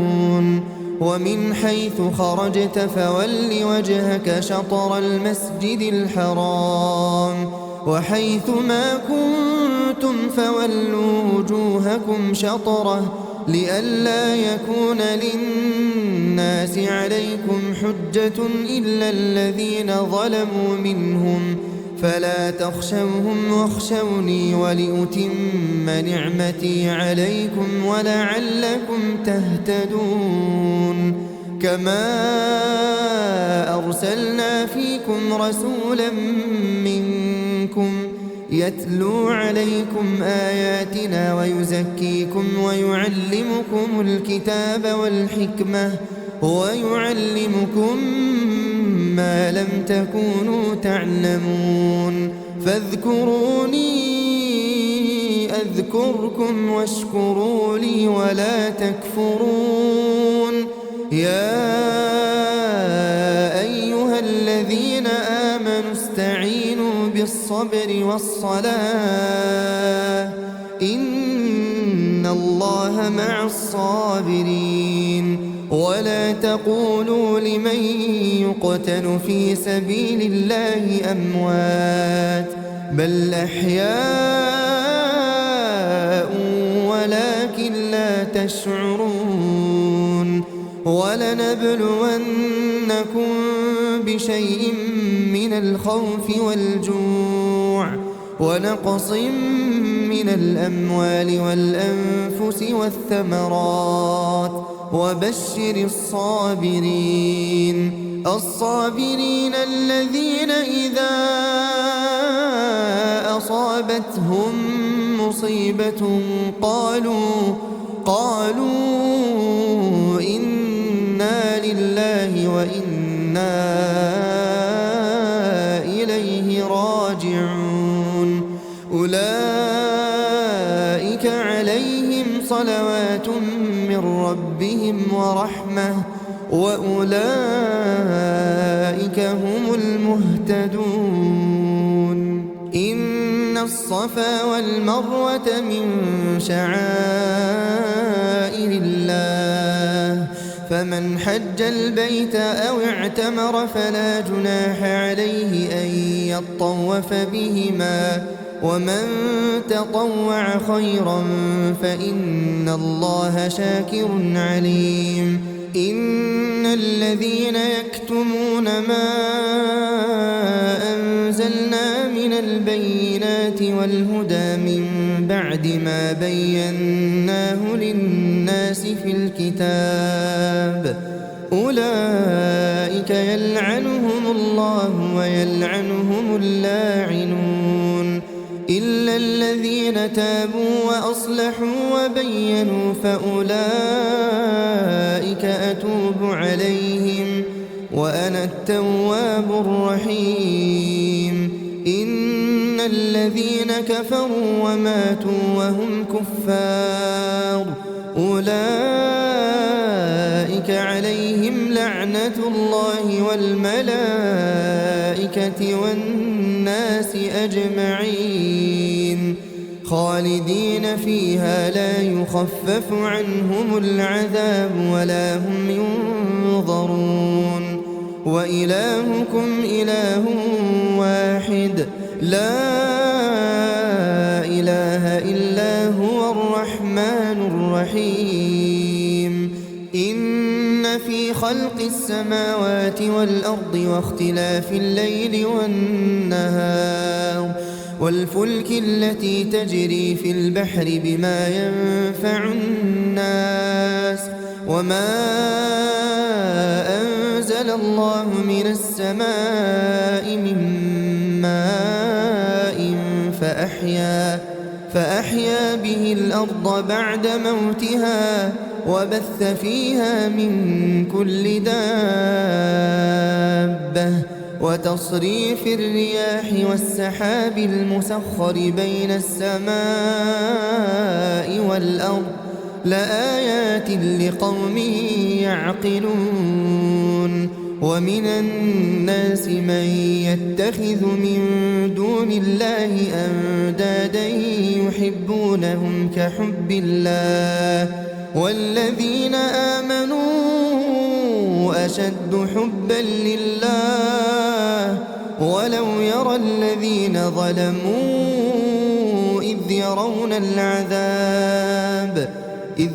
ومن حيث خرجت فول وجهك شطر المسجد الحرام وحيث ما كنتم فولوا وجوهكم شطره لئلا يكون للناس عليكم حجة إلا الذين ظلموا منهم فلا تخشوهم واخشوني ولأتم نعمتي عليكم ولعلكم تهتدون. كما أرسلنا فيكم رسولا منكم يتلو عليكم آياتنا ويزكيكم ويعلمكم الكتاب والحكمة ويعلمكم ما لم تكونوا تعلمون. فاذكروني أذكركم واشكروا لي ولا تكفرون. يا أيها الذين آمنوا استعينوا بالصبر والصلاة إن الله مع الصابرين. ولا تقولوا لمن يقتل في سبيل الله أموات بل أحياء ولكن لا تشعرون. ولنبلونكم بشيء من الخوف والجوع ونقص من الأموال والأنفس والثمرات وبشر الصابرين الذين إذا أصابتهم مصيبة قالوا إنا لله وإنا إليه راجعون. أولئك عليهم صلوات من ربهم ورحمة وأولئك هم المهتدون. إن الصفا والمروة من شعائر الله فمن حج البيت أو اعتمر فلا جناح عليه أن يطوف بهما ومن تطوع خيرا فإن الله شاكر عليم. إن الذين يكتمون ما أنزلنا من البينات والهدى من بعد ما بيناه للناس في الكتاب أولئك يلعنهم الله ويلعنهم اللاعنون إلا الذين تابوا وأصلحوا وبينوا فأولئك أتوب عليهم وأنا التواب الرحيم. إن الذين كفروا وماتوا وهم كفار أولئك عليهم لعنة الله والملائكة والملائكة والناس أجمعين خالدين فيها لا يخفف عنهم العذاب ولا هم ينظرون وإلهكم إله واحد لا إله إلا هو الرحمن الرحيم إن في خلق السماوات والأرض واختلاف الليل والنهار والفلك التي تجري في البحر بما ينفع الناس وما أنزل الله من السماء من ماء فأحيا به الأرض بعد موتها وبث فيها من كل دابة وتصريف الرياح والسحاب المسخر بين السماء والأرض لآيات لقوم يعقلون ومن الناس من يتخذ من دون الله أندادا يحبونهم كحب الله والذين آمنوا أشد حبا لله ولو يرى الذين ظلموا إذ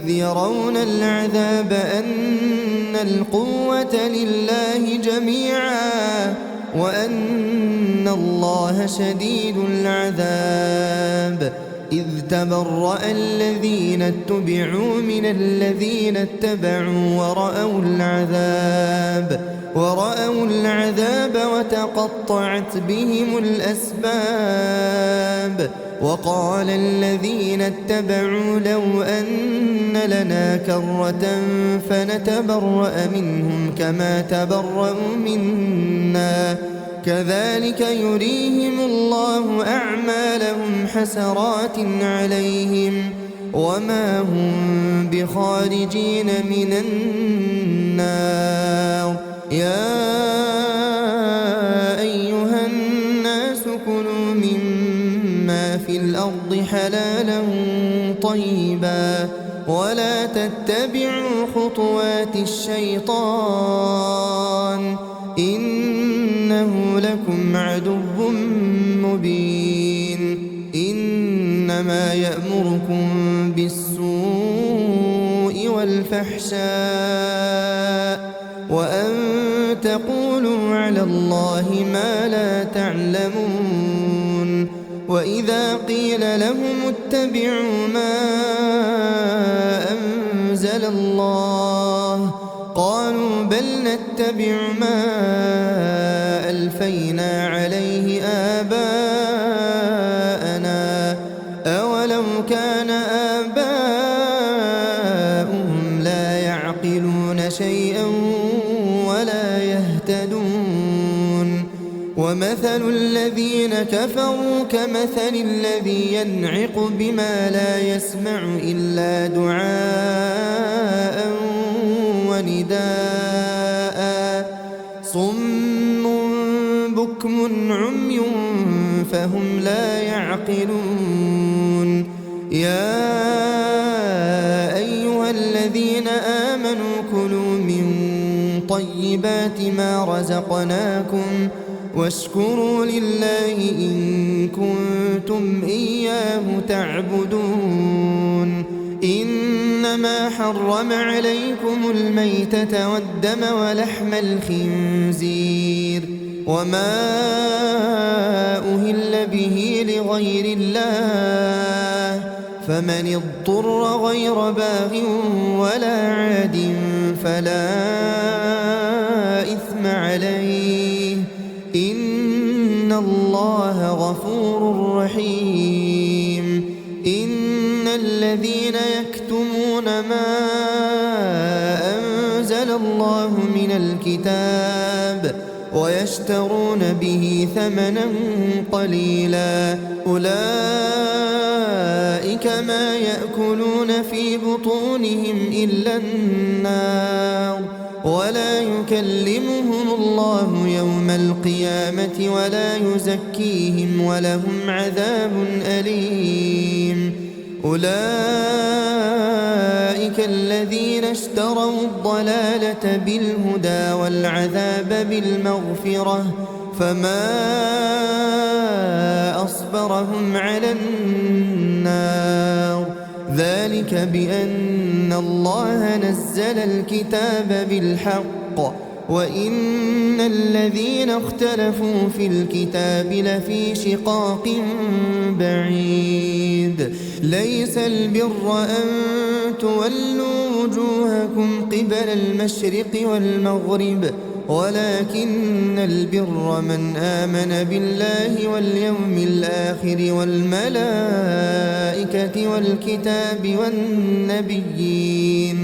يرون العذاب أن القوة لله جميعا وأن الله شديد العذاب إذ تبرأ الذين اتبعوا من الذين اتبعوا ورأوا العذاب وتقطعت بهم الأسباب وقال الذين اتبعوا لو أن لنا كرة فنتبرأ منهم كما تبرأوا منا كذلك يريهم الله أعمالهم حسرات عليهم وما هم بخارجين من النار يا أيها الناس كلوا مما في الأرض حلالا طيبا ولا تتبعوا خطوات الشيطان إنه لكم عدو مبين إنما يأمركم بالسوء والفحشاء وأن تقولوا على الله ما لا تعلمون وإذا قيل لهم اتبعوا ما أنزل الله قالوا بل نتبع ما ألفينا عليه آباءنا أولو كان آباؤهم لا يعقلون شيئا ولا يهتدون ومثل الذين كفروا كمثل الذي ينعق بما لا يسمع إلا دعاء ونداء صم بكم عمي فهم لا يعقلون يا أيها الذين آمنوا كلوا من طيبات ما رزقناكم واشكروا لله إن كنتم إياه تعبدون إنما حرم عليكم الميتة والدم ولحم الخنزير وما أهل به لغير الله فمن اضطر غير باغ ولا عاد فلا إثم عليه إن الله غفور رحيم إن الذين يكتمون ما أنزل الله من الكتاب ويشترون به ثمنا قليلا أولئك ما يأكلون في بطونهم إلا النار ولا يكلمهم الله يوم القيامة ولا يزكيهم ولهم عذاب أليم. أولئك الذين اشتروا الضلالة بالهدى والعذاب بالمغفرة فما أصبرهم على النار. ذلك بأن الله نزل الكتاب بالحق وإن الذين اختلفوا في الكتاب لفي شقاق بعيد. ليس البر أن تولوا وجوهكم قبل المشرق والمغرب ولكن البر من آمن بالله واليوم الآخر والملائكة والكتاب والنبيين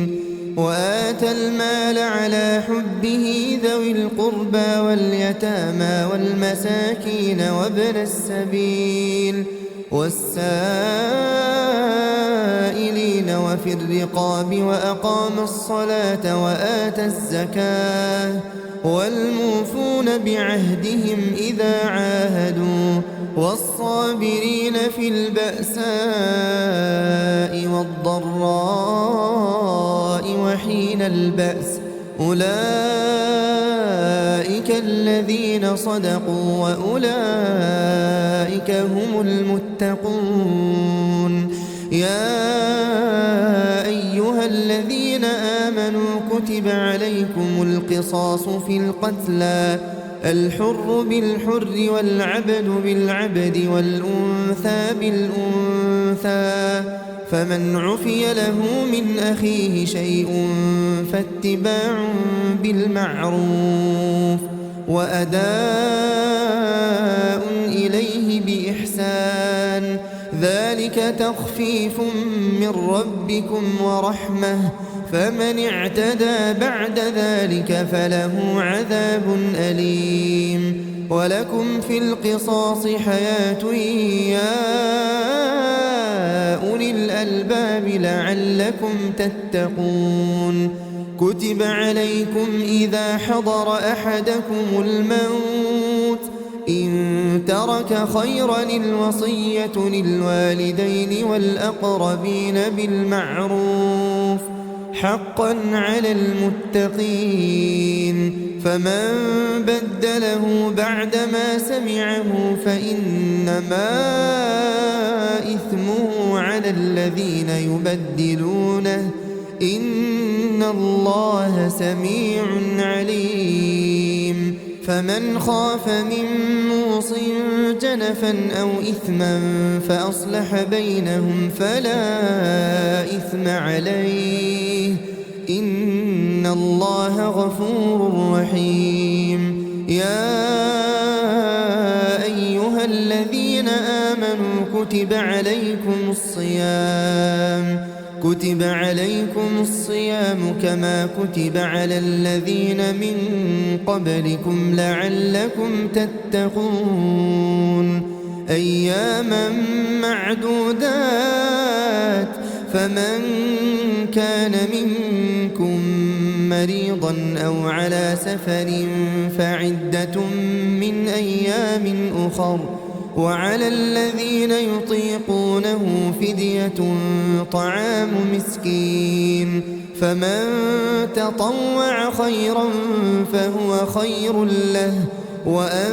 وآتى المال على حبه ذوي القربى واليتامى والمساكين وابن السبيل والسائلين وفي الرقاب وأقام الصلاة وآتى الزكاة والموفون بعهدهم إذا عاهدوا والصابرين في البأساء والضراء وحين البأس. أولئك الذين صدقوا وأولئك هم المتقون. يا أيها الذين آمنوا كتب عليكم القصاص في القتلى الحر بالحر والعبد بالعبد والأنثى بالأنثى فمن عفي له من أخيه شيء فاتباع بالمعروف وأداء إليه بإحسان ذلك تخفيف من ربكم ورحمة فمن اعتدى بعد ذلك فله عذاب أليم. ولكم في القصاص حياة يا أولي الألباب لعلكم تتقون. كتب عليكم إذا حضر أحدكم الموت إن ترك خيرا الوصية للوالدين والأقربين بالمعروف حقا على المتقين. فمن بدله بعدما سمعه فإنما إثمه على الذين يبدلونه إن الله سميع عليم. فمن خاف من موص جنفا أو إثما فأصلح بينهم فلا إثم عليه إن الله غفور رحيم. يا أيها الذين آمنوا كتب عليكم الصيام كما كتب على الذين من قبلكم لعلكم تتقون. أياما معدودات فمن كان منكم مريضا أو على سفر فعدة من أيام أخر وعلى الذين يطيقونه فدية طعام مسكين فمن تطوع خيرا فهو خير له وأن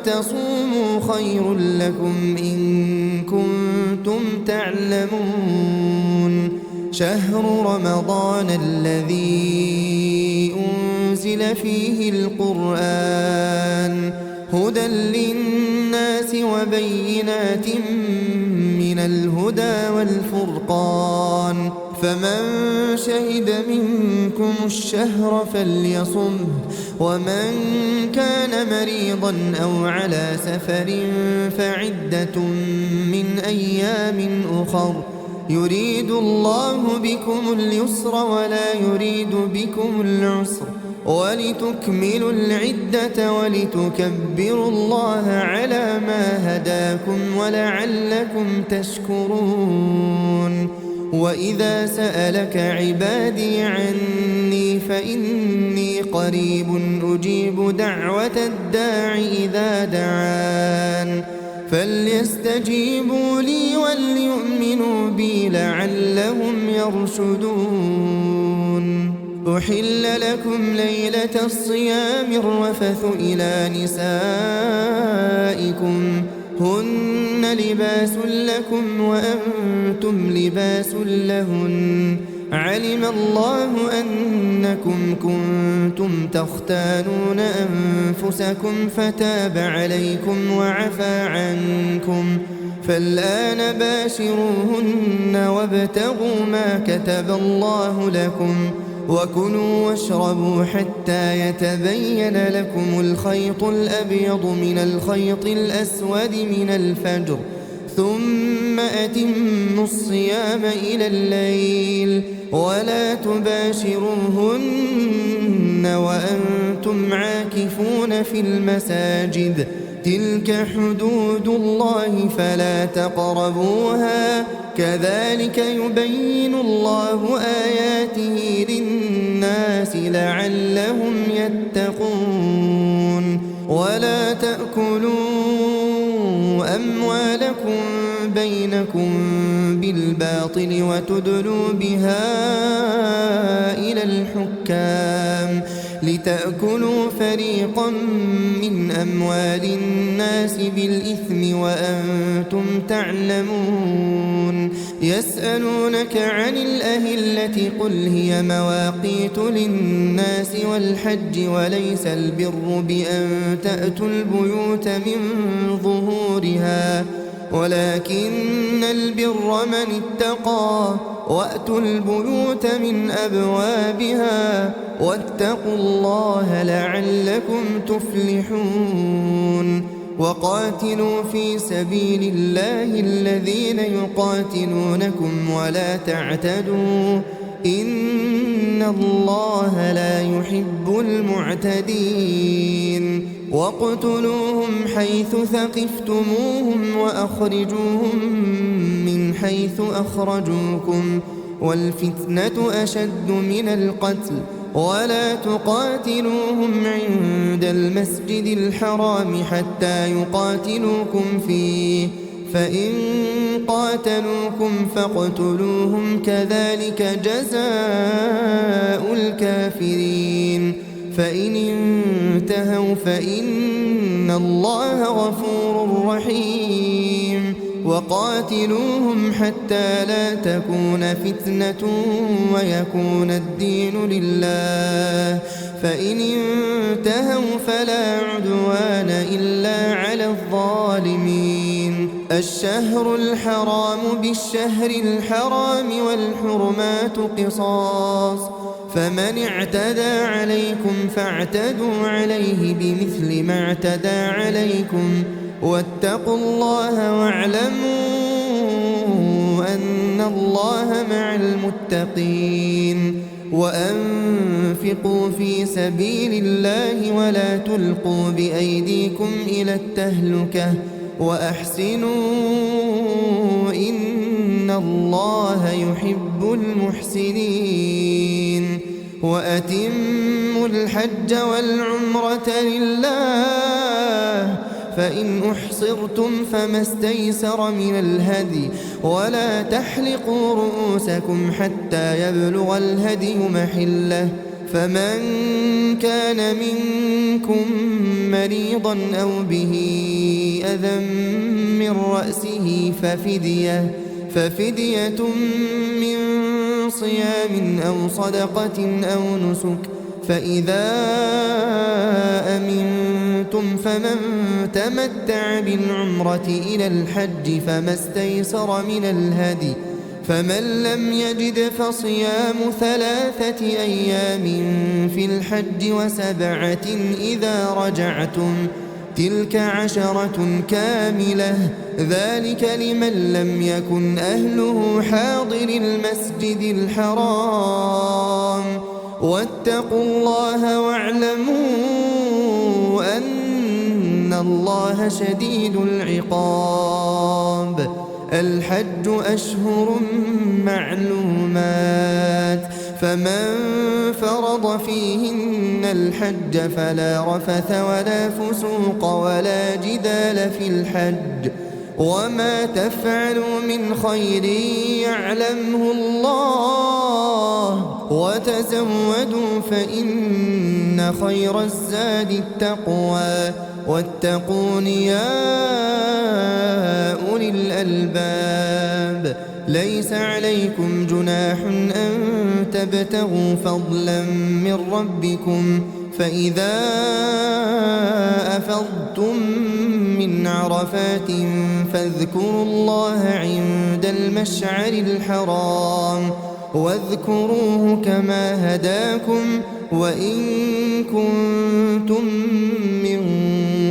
تصوموا خير لكم إن كنتم تعلمون. شهر رمضان الذي أنزل فيه القرآن هدى للناس وبينات من الهدى والفرقان فمن شهد منكم الشهر فليصم ومن كان مريضا أو على سفر فعدة من أيام أخر يريد الله بكم اليسر ولا يريد بكم العسر ولتكملوا العدة ولتكبروا الله على ما هداكم ولعلكم تشكرون. وإذا سألك عبادي عني فإني قريب أجيب دعوة الداع إذا دعان فليستجيبوا لي وليؤمنوا بي لعلهم يرشدون. أحل لكم ليلة الصيام الرفث إلى نسائكم هن لباس لكم وأنتم لباس لهن علم الله أنكم كنتم تختانون أنفسكم فتاب عليكم وعفى عنكم فالآن باشروهن وابتغوا ما كتب الله لكم وكلوا واشربوا حتى يتبين لكم الخيط الأبيض من الخيط الأسود من الفجر ثم أتموا الصيام إلى الليل ولا تباشروهن وأنتم عاكفون في المساجد تلك حدود الله فلا تقربوها كذلك يبين الله آياته للناس لعلهم يتقون. ولا تأكلوا أموالكم بينكم بالباطل وتدلوا بها إلى الحكام لتأكلوا فريقا من أموال الناس بالإثم وأنتم تعلمون. يسألونك عن الأهلة قل هي مواقيت للناس والحج وليس البر بأن تأتوا البيوت من ظهورها ولكن البر من اتقى وأتوا البيوت من أبوابها واتقوا الله لعلكم تفلحون. وقاتلوا في سبيل الله الذين يقاتلونكم ولا تعتدوا إن الله لا يحب المعتدين. واقتلوهم حيث ثقفتموهم وأخرجوهم من حيث أخرجوكم والفتنة أشد من القتل ولا تقاتلوهم عند المسجد الحرام حتى يقاتلوكم فيه فإن قاتلوكم فاقتلوهم كذلك جزاء الكافرين. فإن انتهوا فإن الله غفور رحيم. وقاتلوهم حتى لا تكون فتنة ويكون الدين لله فإن انتهوا فلا عدوان إلا على الظالمين. الشهر الحرام بالشهر الحرام والحرمات قصاص فمن اعتدى عليكم فاعتدوا عليه بمثل ما اعتدى عليكم واتقوا الله واعلموا أن الله مع المتقين. وأنفقوا في سبيل الله ولا تلقوا بأيديكم إلى التهلكة وأحسنوا إن الله يحب المحسنين. وأتموا الحج والعمرة لله فإن أحصرتم فما استيسر من الهدي ولا تحلقوا رؤوسكم حتى يبلغ الهدي محله فمن كان منكم مريضا أو به أذى من رأسه ففدية من صيام أو صدقة أو نسك فإذا أمنتم فمن تمتع بالعمرة إلى الحج فما استيسر من الهدي فمن لم يجد فصيام 3 أيام في الحج و7 إذا رجعتم تلك 10 كاملة ذلك لمن لم يكن أهله حاضر المسجد الحرام. واتقوا الله واعلموا أن الله شديد العقاب. الحج أشهر معلومات فمن فرض فيهن الحج فلا رفث ولا فسوق ولا جدال في الحج وما تفعلوا من خير يعلمه الله وتزودوا فإن خير الزاد التقوى واتقون يا أولي الألباب ليس عليكم جناح أن تبتغوا فضلا من ربكم فإذا أفضتم من عرفات فاذكروا الله عند المشعر الحرام واذكروه كما هداكم وإن كنتم من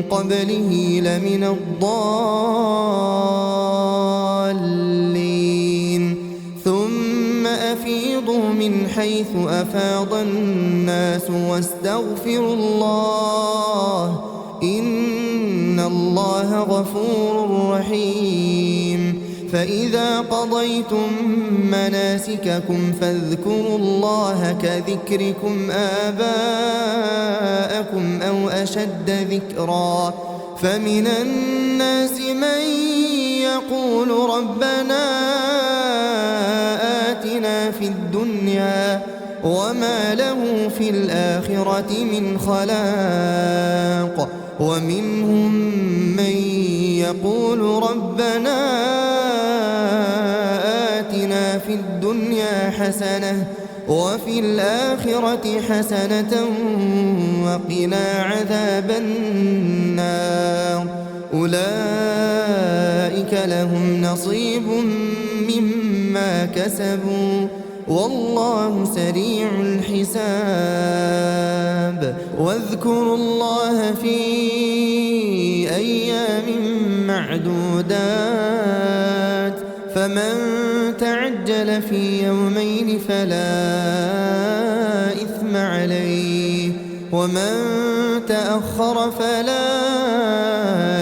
قبله لمن الضالين ثم أفيضوا من حيث أفاض الناس واستغفروا الله إن الله غفور رحيم فإذا قضيتم مناسككم فاذكروا الله كذكركم آباءكم أو أشد ذكرا فمن الناس من يقول ربنا آتنا في الدنيا وما له في الآخرة من خلاق ومنهم من يقول ربنا آتنا في الدنيا حسنة وفي الآخرة حسنة وقنا عذاب النار أولئك لهم نصيب مما كسبوا والله سريع الحساب واذكروا الله في أيام معدودات فمن تعجل في يومين فلا إثم عليه ومن تأخر فلا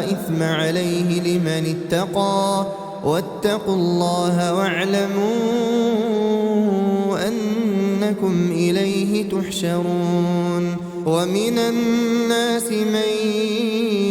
إثم عليه لمن اتقى واتقوا الله واعلموا أنكم إليه تحشرون ومن الناس من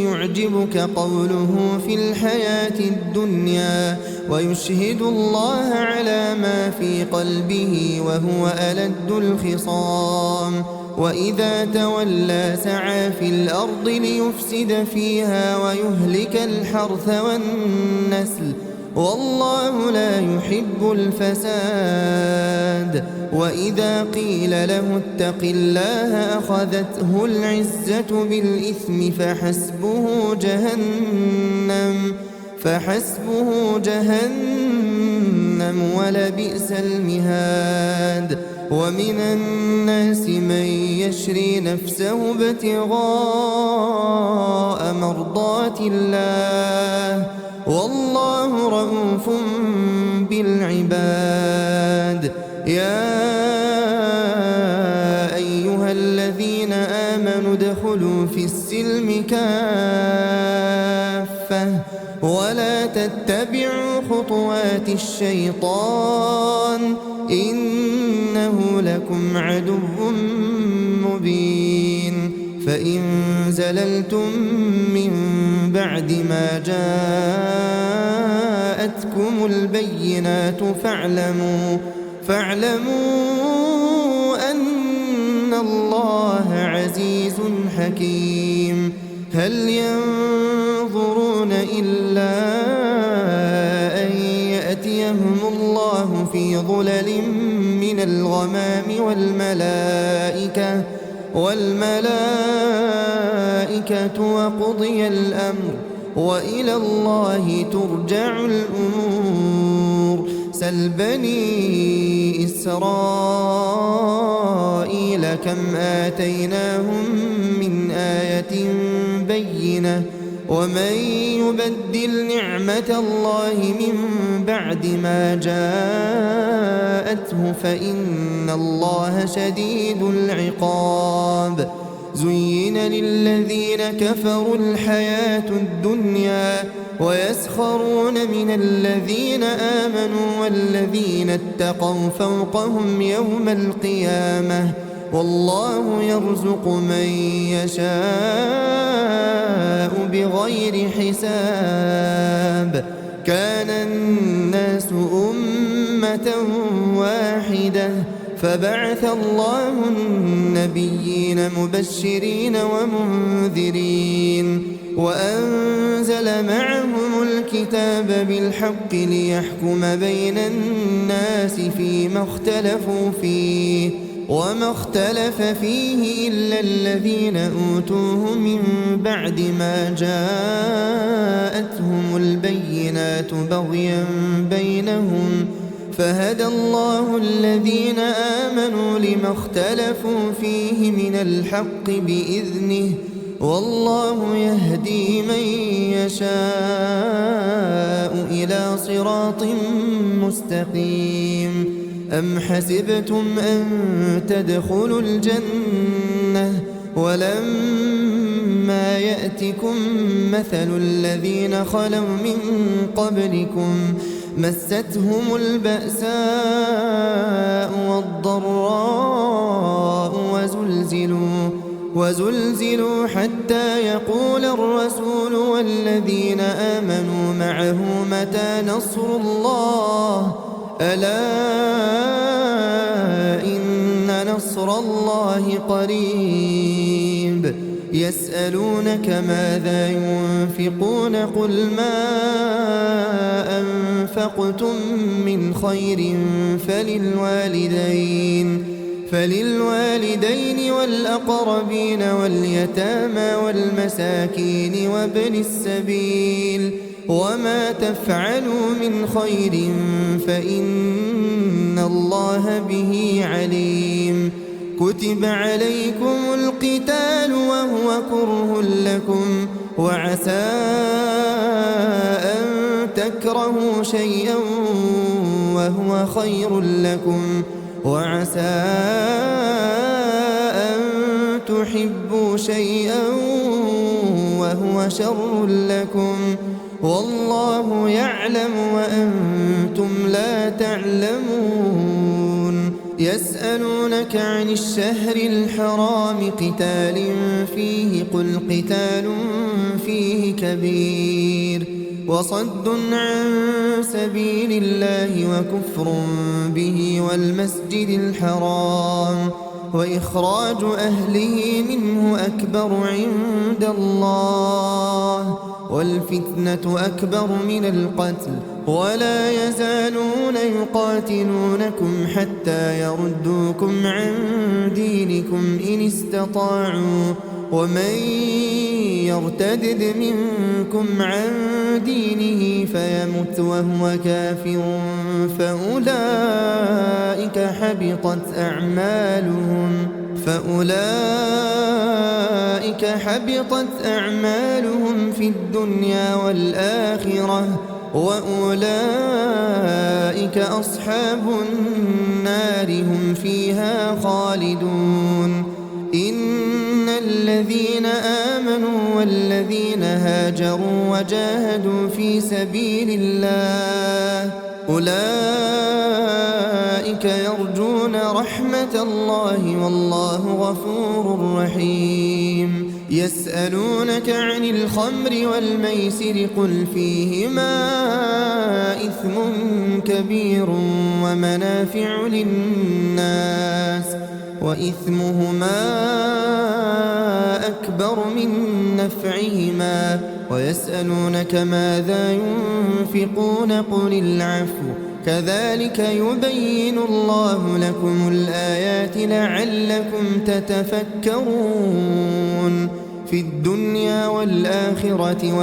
يعجبك قوله في الحياة الدنيا ويشهد الله على ما في قلبه وهو ألد الخصام وإذا تولى سعى في الأرض ليفسد فيها ويهلك الحرث والنسل والله لا يحب الفساد وإذا قيل له اتق الله أخذته العزة بالإثم فحسبه جهنم ولبئس المهاد ومن الناس من يشري نفسه ابتغاء مرضات الله والله رؤوف بالعباد يا أيها الذين آمنوا ادخلوا في السلم كافة ولا تتبعوا خطوات الشيطان إنه لكم عدو مبين فإن زللتم من بعد ما جاءتكم البينات فاعلموا أن الله عزيز حكيم هل ينظرون إلا أن يأتيهم الله في ظلل من الغمام والملائكة وقضي الأمر وإلى الله ترجع الأمور سل بني إسرائيل كم آتيناهم من آية بينة ومن يبدل نعمة الله من بعد ما جاءته فإن الله شديد العقاب زين للذين كفروا الحياة الدنيا ويسخرون من الذين آمنوا والذين اتقوا فوقهم يوم القيامة والله يرزق من يشاء بغير حساب. كان الناس أمة واحدة فبعث الله النبيين مبشرين ومنذرين وأنزل معهم الكتاب بالحق ليحكم بين الناس فيما اختلفوا فيه وما اختلف فيه إلا الذين أوتوه من بعد ما جاءتهم البينات بغيا بينهم فهدى الله الذين آمنوا لما اختلفوا فيه من الحق بإذنه والله يهدي من يشاء إلى صراط مستقيم. أم حسبتم أن تدخلوا الجنة ولما يأتكم مثل الذين خلوا من قبلكم مستهم البأساء والضراء وزلزلوا حتى يقول الرسول والذين آمنوا معه متى نصر الله ألا إن نصر الله قريب. يسألونك ماذا ينفقون قل ما أنفقتم من خير فللوالدين والأقربين واليتامى والمساكين وابن السبيل وما تفعلوا من خير فإن الله به عليم. كتب عليكم القتال وهو كره لكم وعسى أن تكرهوا شيئا وهو خير لكم وعسى أن تحبوا شيئا وهو شر لكم والله يعلم وأنتم لا تعلمون. يسألونك عن الشهر الحرام قتال فيه قل قتال فيه كبير وصد عن سبيل الله وكفر به والمسجد الحرام وإخراج أهله منه أكبر عند الله والفتنة أكبر من القتل ولا يزالون يقاتلونكم حتى يردوكم عن دينكم إن استطاعوا ومن يرتدد منكم عن دينه فيمت وهو كافر فأولئك حبطت أعمالهم في الدنيا والآخرة وأولئك أصحاب النار هم فيها خالدون. إن الذين آمنوا والذين هاجروا وجاهدوا في سبيل الله أولئك يرجون رحمة الله والله غفور رحيم. يسألونك عن الخمر والميسر قل فيهما إثم كبير ومنافع للناس وإثمهما أكبر من نفعهما ويسألونك ماذا ينفقون قل العفو كذلك يبين الله لكم الآيات لعلكم تتفكرون في الدنيا والآخرة.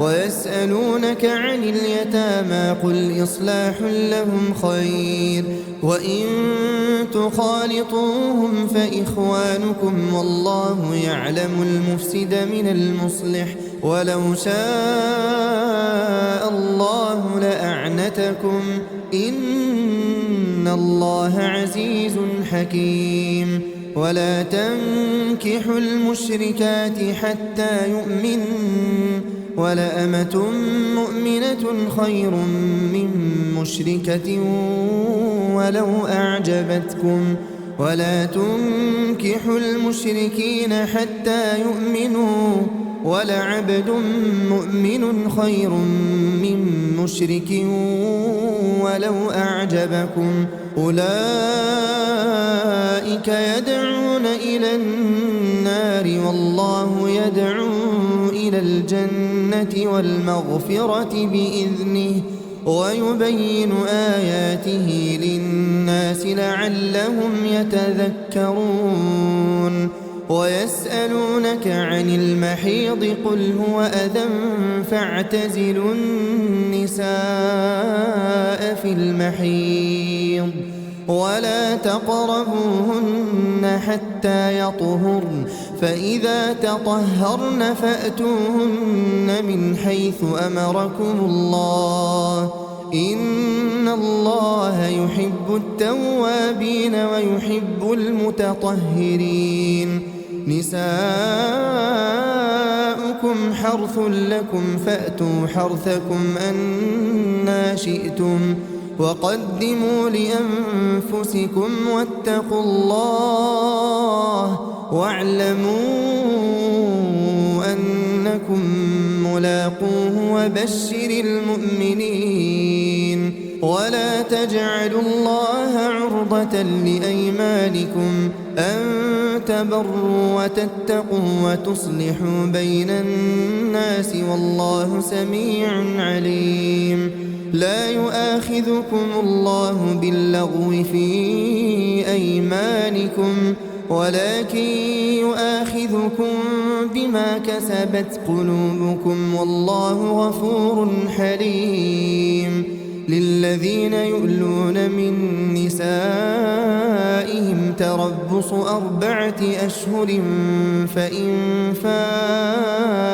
ويسألونك عن اليتامى قل إصلاح لهم خير وإن تخالطوهم فإخوانكم والله يعلم المفسد من المصلح ولو شاء الله لأعنتكم إن إن الله عزيز حكيم ولا تنكحوا المشركات حتى يؤمنن ولأمة مؤمنة خير من مشركة ولو أعجبتكم ولا تنكحوا المشركين حتى يؤمنوا ولعبد مؤمن خير من مشرك ولو أعجبكم أولئك يدعون إلى النار والله يدعو إلى الجنة والمغفرة بإذنه ويبين آياته للناس لعلهم يتذكرون ويسألونك عن المحيض قل هو أذى فاعتزلوا النساء في المحيض ولا تقربوهن حتى يطهرن فإذا تطهرن فأتوهن من حيث أمركم الله إن الله يحب التوابين ويحب المتطهرين نساؤكم حرث لكم فأتوا حرثكم أنى شئتم وقدموا لأنفسكم واتقوا الله واعلموا أنكم ملاقوه وبشر المؤمنين ولا تجعلوا الله عرضة لأيمانكم أن تبروا وتتقوا وتصلحوا بين الناس والله سميع عليم لا يؤاخذكم الله باللغو في أيمانكم ولكن يؤاخذكم بما كسبت قلوبكم والله غفور حليم للذين يؤلون من نسائهم تربص 4 أشهر فإن فاءوا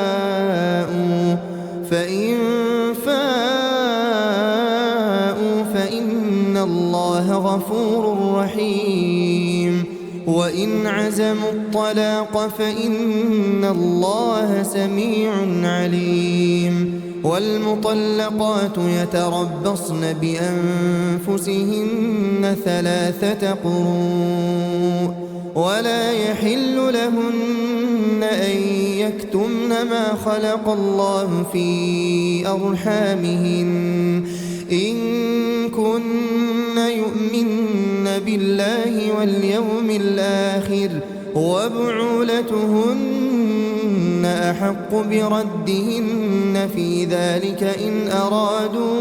فإن الله غفور رحيم وإن عزموا الطلاق فإن الله سميع عليم والمطلقات يتربصن بأنفسهن 3 قروء ولا يحل لهن أن يكتمن ما خلق الله في أرحامهن إن كن يؤمن بالله واليوم الآخر وبعولتهن أحق بردهن في ذلك إن أرادوا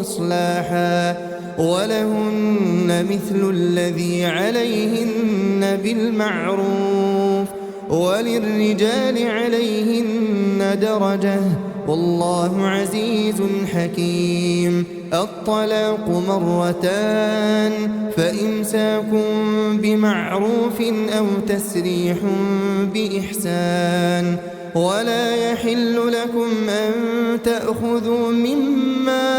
إصلاحا ولهن مثل الذي عليهن بالمعروف وللرجال عليهن درجة والله عزيز حكيم الطلاق 2 فإمساك بمعروف أو تسريح بإحسان ولا يحل لكم أن تأخذوا مما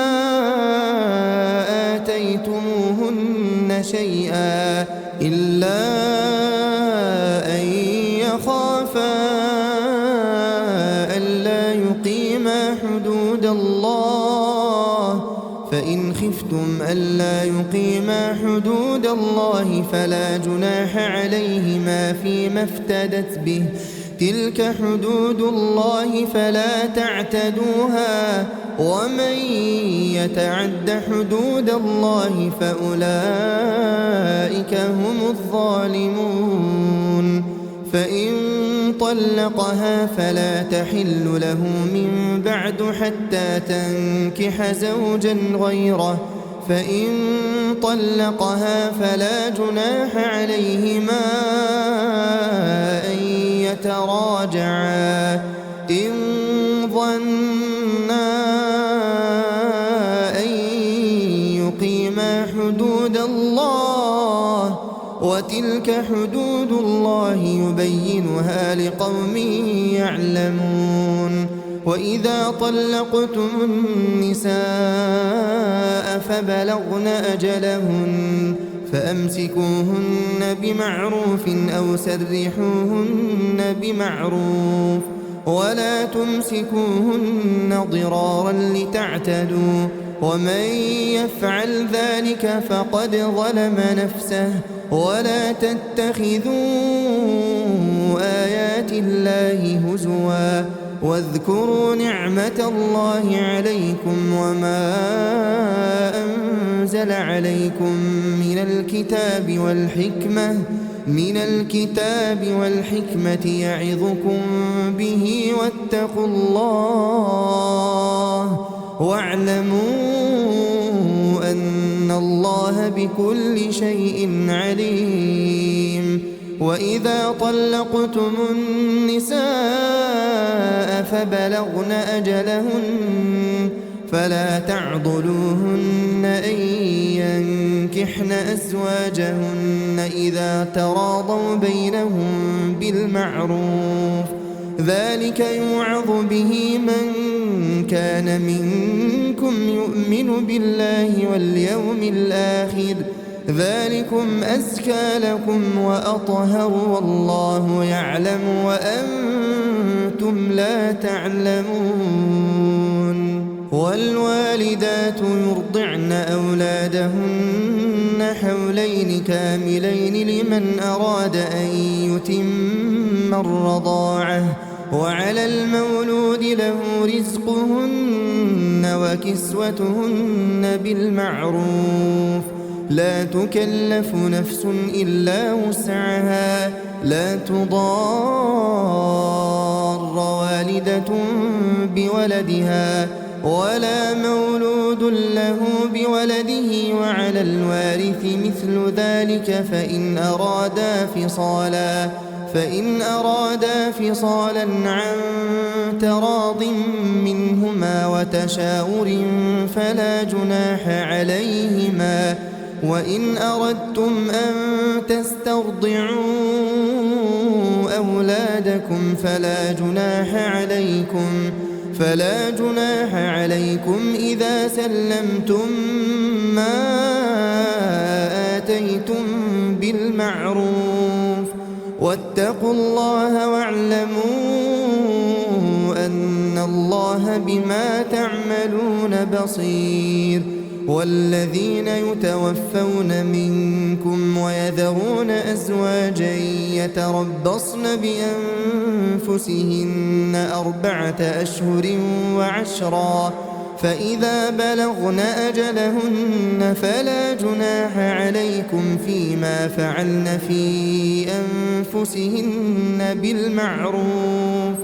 آتيتموهن شيئا إلا أن يخافا ألا يقيما حدود الله فإن خفتم ألا يقيما حدود الله فلا جناح عليهما فيما افتدت به تلك حدود الله فلا تعتدوها ومن يتعد حدود الله فأولئك هم الظالمون فإن طلقها فلا تحل له من بعد حتى تنكح زوجا غيره فإن طلقها فلا جناح عليهما أن يتراجعا إن ظنا أن يقيما حدود الله وتلك حدود الله يبينها لقوم يعلمون وإذا طلقتم النساء فبلغن أجلهن فأمسكوهن بمعروف أو سرحوهن بمعروف ولا تمسكوهن ضرارا لتعتدوا ومن يفعل ذلك فقد ظلم نفسه ولا تتخذوا آيات الله هزوا واذكروا نعمة الله عليكم وما أنزل عليكم من الكتاب والحكمة يعظكم به واتقوا الله واعلموا أن الله بكل شيء عليم وإذا طلقتم النساء فبلغن أجلهن فلا تعضلوهن أن ينكحن أزواجهن إذا تراضوا بينهم بالمعروف ذلك يوعظ به من كان منكم يؤمن بالله واليوم الآخر ذلكم أزكى لكم وأطهر والله يعلم وأنتم لا تعلمون والوالدات يرضعن أولادهن حولين كاملين لمن أراد أن يتم الرضاعة وعلى المولود له رزقهن وكسوتهن بالمعروف لا تكلف نفس إلا وسعها لا تضار والدة بولدها ولا مولود له بولده وعلى الوارث مثل ذلك فإن أرادا فصالا عن تراض منهما وتشاور فلا جناح عليهما وإن أردتم أن تسترضعوا أولادكم فلا جناح عليكم إذا سلمتم ما آتيتم بالمعروف واتقوا الله واعلموا أن الله بما تعملون بصير والذين يتوفون منكم ويذرون أزواجا يتربصن بأنفسهن 4 أشهر وعشرا فإذا بلغن أجلهن فلا جناح عليكم فيما فعلن في أنفسهن بالمعروف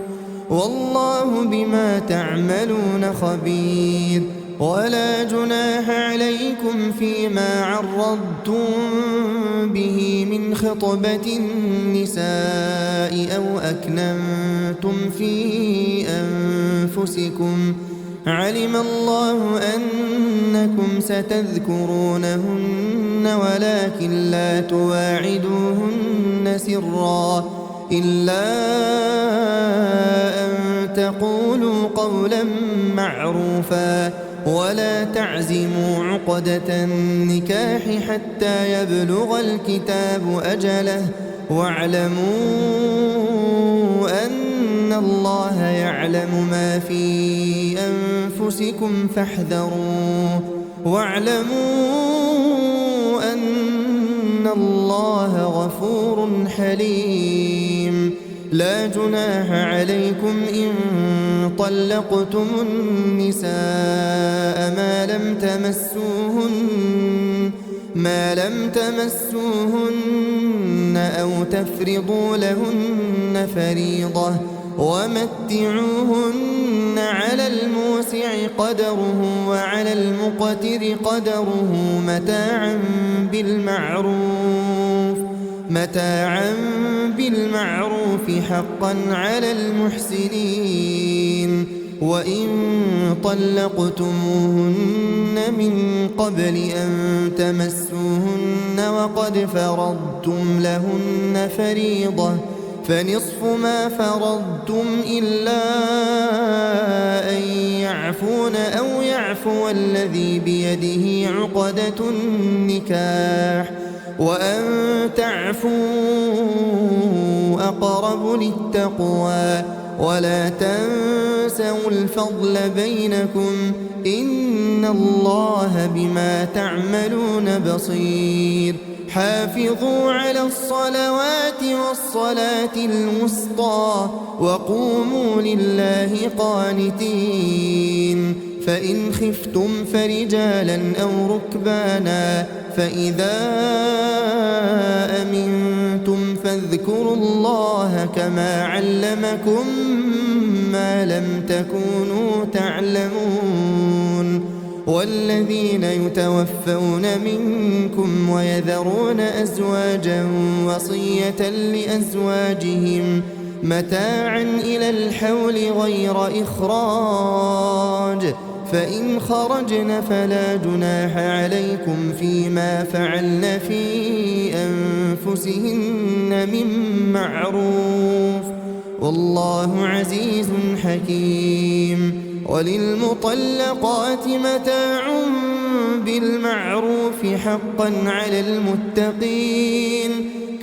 والله بما تعملون خبير ولا جناح عليكم فيما عرضتم به من خطبة النساء أو أكننتم في أنفسكم علم الله أنكم ستذكرونهن ولكن لا تواعدوهن سرا إلا أن تقولوا قولا معروفا ولا تعزموا عقدة النكاح حتى يبلغ الكتاب أجله واعلموا أن الله يعلم ما في أنفسكم فاحذروه واعلموا أن الله غفور حليم لا جناح عليكم إن طلقتم النساء ما لم تمسوهن أو تفرضوا لهن فريضة ومتعوهن على الموسع قدره وعلى المقتر قدره متاعا بالمعروف حقا على المحسنين وإن طلقتموهن من قبل أن تمسوهن وقد فرضتم لهن فنصف ما فرضتم إلا أن يعفون أو يعفو الذي بيده عقدة النكاح وأن تعفوا أقرب للتقوى ولا تنسوا الفضل بينكم إن الله بما تعملون بصير حافظوا على الصلوات والصلاة الوسطى وقوموا لله قانتين فإن خفتم فرجالا أو ركبانا فإذا أمنتم فاذكروا الله كما علمكم ما لم تكونوا تعلمون والذين يتوفون منكم ويذرون أزواجا وصية لأزواجهم متاعا إلى الحول غير إخراج فإن خرجن فلا جناح عليكم فيما فعلن في أنفسهن من معروف والله عزيز حكيم وللمطلقات متاع بالمعروف حقا على المتقين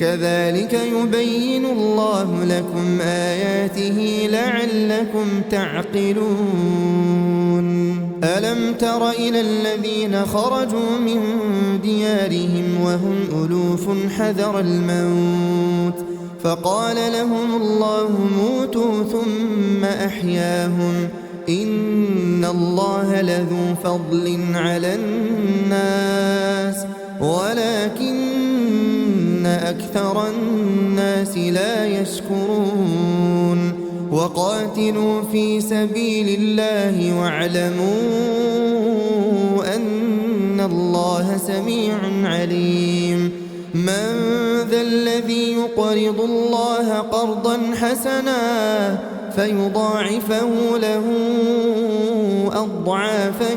كذلك يبين الله لكم آياته لعلكم تعقلون ألم تر إلى الذين خرجوا من ديارهم وهم ألوف حذر الموت فقال لهم الله موتوا ثم أحياهم إن الله لذو فضل على الناس ولكن أكثر الناس لا يشكرون وقاتلوا في سبيل الله واعلموا أن الله سميع عليم من ذا الذي يقرض الله قرضا حسنا فيضاعفه له أضعافا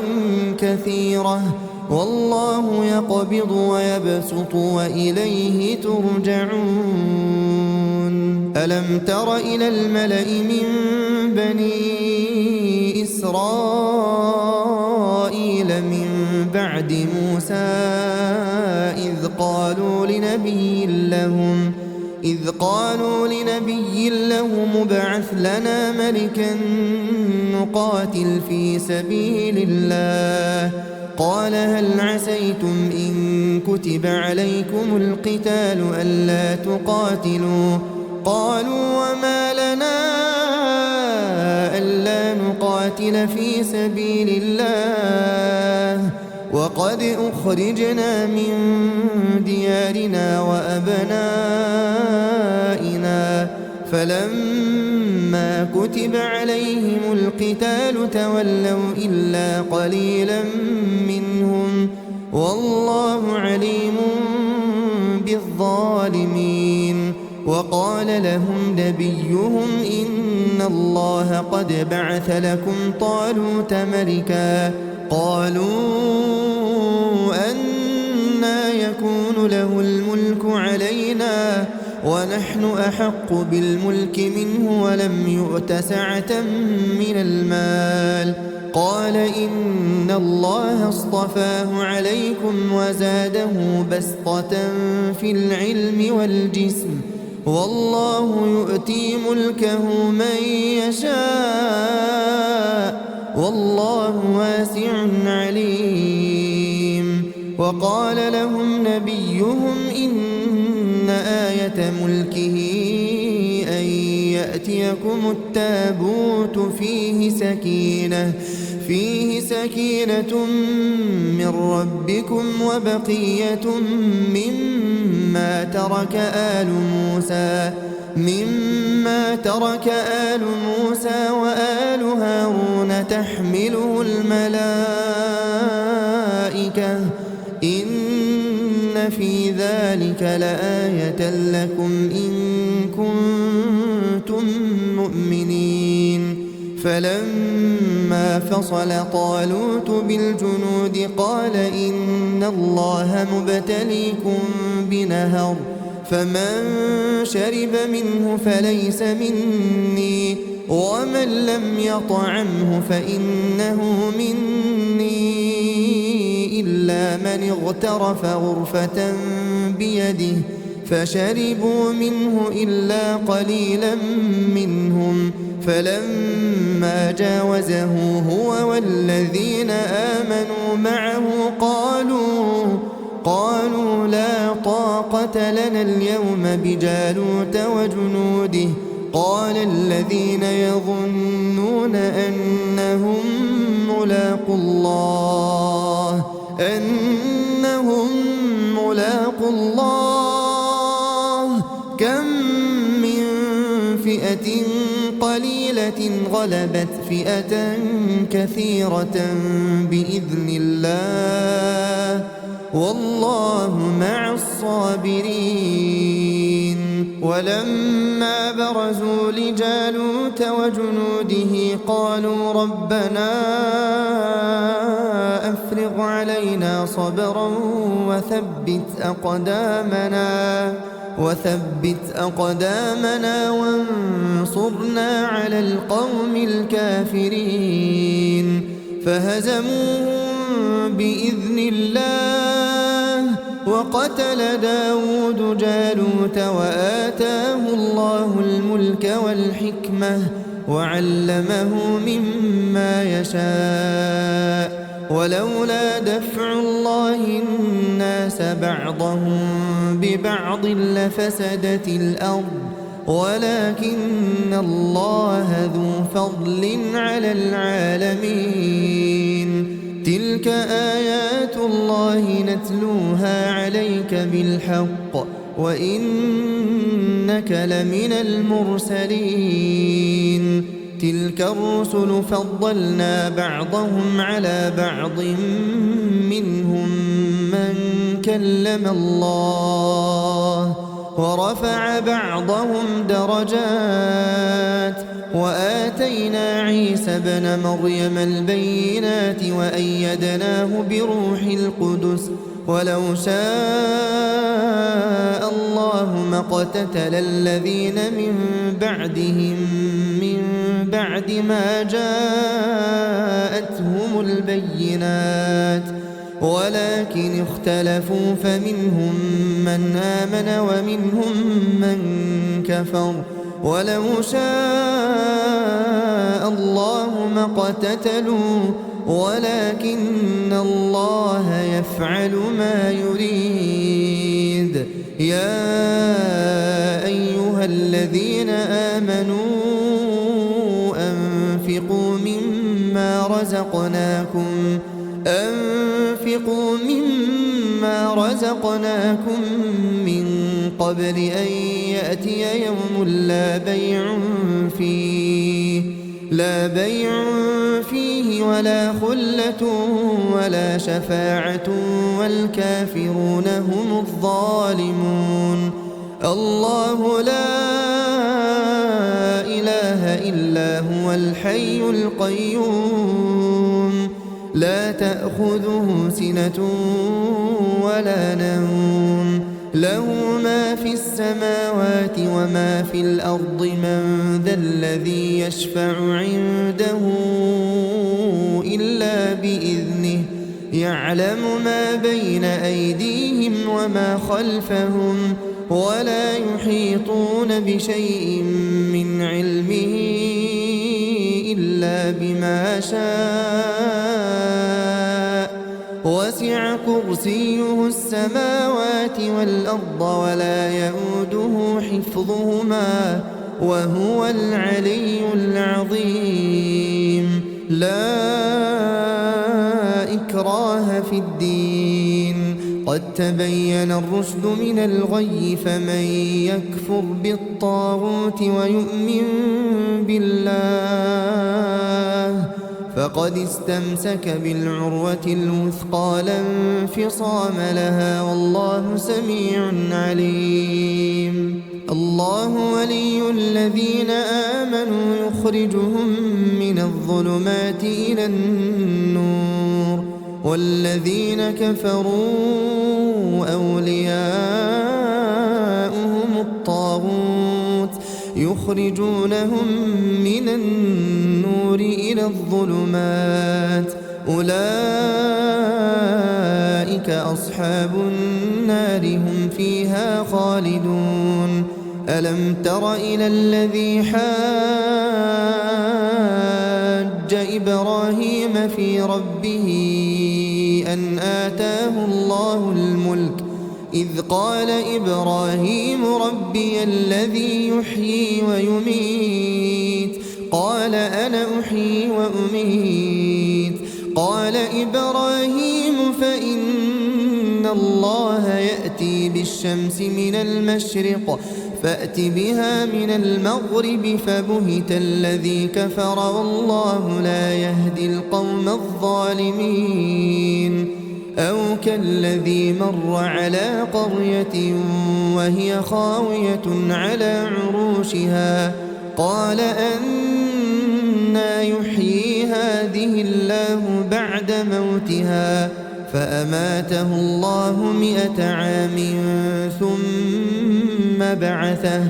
كثيرة والله يقبض ويبسط وإليه ترجعون ألم تر إلى الملأ من بني إسرائيل من بعد موسى إذ قالوا لنبي لهم ابعث لنا ملكا نقاتل في سبيل الله قال هل عسيتم إن كتب عليكم القتال ألا تقاتلوا قالوا وما لنا ألا نقاتل في سبيل الله وقد أخرجنا من ديارنا وأبنائنا فلما كتب عليهم القتال تولوا إلا قليلا منهم والله عليم بالظالمين وقال لهم نبيهم إن الله قد بعث لكم طالوت ملكا قالوا أنى يكون له الملك علينا ونحن أحق بالملك منه ولم يؤت سعة من المال قال إن الله اصطفاه عليكم وزاده بسطة في العلم والجسم والله يؤتي ملكه من يشاء والله واسع عليم وقال لهم نبيهم إن آية ملكه أن يأتيكم التابوت فيه سكينة من ربكم وبقية مما ترك آل موسى وآل هارون تحمله الملائكة إن في ذلك لآية لكم إن كنتم مؤمنين فلما فصل طالوت بالجنود قال إن الله مبتليكم بنهر فمن شرب منه فليس مني ومن لم يطعمه فإنه مني إلا من اغترف غرفة بيده فشربوا منه إلا قليلا منهم فلما جاوزه هو والذين آمنوا معه قالوا لا طاقة لنا اليوم بجالوت وجنوده قال الذين يظنون أنهم ملاقوا الله كم من فئة قليلة غلبت فئة كثيرة بإذن الله والله مع الصابرين ولما برزوا لجالوت وجنوده قالوا ربنا أفرغ علينا صبرا وثبت أقدامنا وانصرنا على القوم الكافرين فهزموهم بإذن الله وقتل داود جالوت وآتاه الله الملك والحكمة وعلمه مما يشاء ولولا دفع الله الناس بعضهم ببعض لفسدت الأرض ولكن الله ذو فضل على العالمين تلك آيات الله نتلوها عليك بالحق وإنك لمن المرسلين تلك الرسل فضلنا بعضهم على بعض منهم من كلم الله ورفع بعضهم درجات وآتينا عيسى ابن مريم البينات وأيدناه بروح القدس ولو شاء الله ما اقتتل الذين من بعدهم من بعد ما جاءتهم البينات ولكن اختلفوا فمنهم من آمن ومنهم من كفر ولو شاء الله ما اقتتلوا ولكن الله يفعل ما يريد يا أيها الذين آمنوا أنفقوا مما رزقناكم من قبل أن يأتي يوم لا بيع فيه ولا خلة ولا شفاعة والكافرون هم الظالمون الله لا إله إلا هو الحي القيوم لا تأخذه سنة ولا نوم له ما في السماوات وما في الأرض من ذا الذي يشفع عنده إلا بإذنه يعلم ما بين أيديهم وما خلفهم ولا يحيطون بشيء من علمه إلا بما شاء وسع كرسيه السماوات والأرض ولا يؤوده حفظهما وهو العلي العظيم لا إكراه في الدين قد تبين الرشد من الغي فمن يكفر بالطاغوت ويؤمن بالله فقد استمسك بالعروة الوثقى لا انفصام لها والله سميع عليم الله ولي الذين آمنوا يخرجهم من الظلمات إلى النور والذين كفروا أولياؤهم يخرجونهم من النور إلى الظلمات أولئك أصحاب النار هم فيها خالدون ألم تر إلى الذي حاج إبراهيم في ربه أن آتاه الله الملك إذ قال إبراهيم ربي الذي يحيي ويميت قال أنا أحيي وأميت قال إبراهيم فإن الله يأتي بالشمس من المشرق فأت بها من المغرب فبهت الذي كفر والله لا يهدي القوم الظالمين أو كالذي مر على قرية وهي خاوية على عروشها قال أنى يحيي هذه الله بعد موتها فأماته الله 100 عام ثم بعثه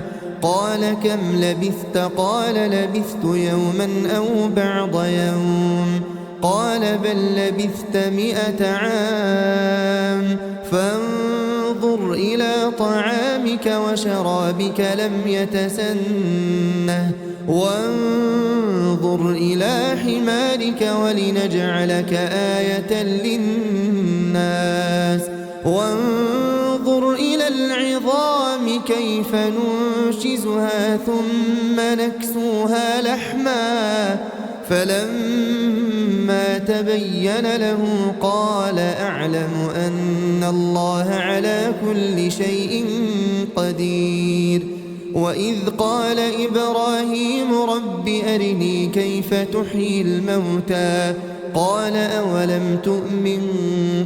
قال كم لبثت قال لبثت يوما أو بعض يوم قال بل لبثت 100 عام فانظر إلى طعامك وشرابك لم يتسنه وانظر إلى حمارك ولنجعلك آية للناس وانظر إلى العظام كيف ننشزها ثم نكسوها لحما فلما تبين له قال أعلم أن الله على كل شيء قدير وإذ قال إبراهيم رب أرني كيف تحيي الموتى قال أولم تؤمن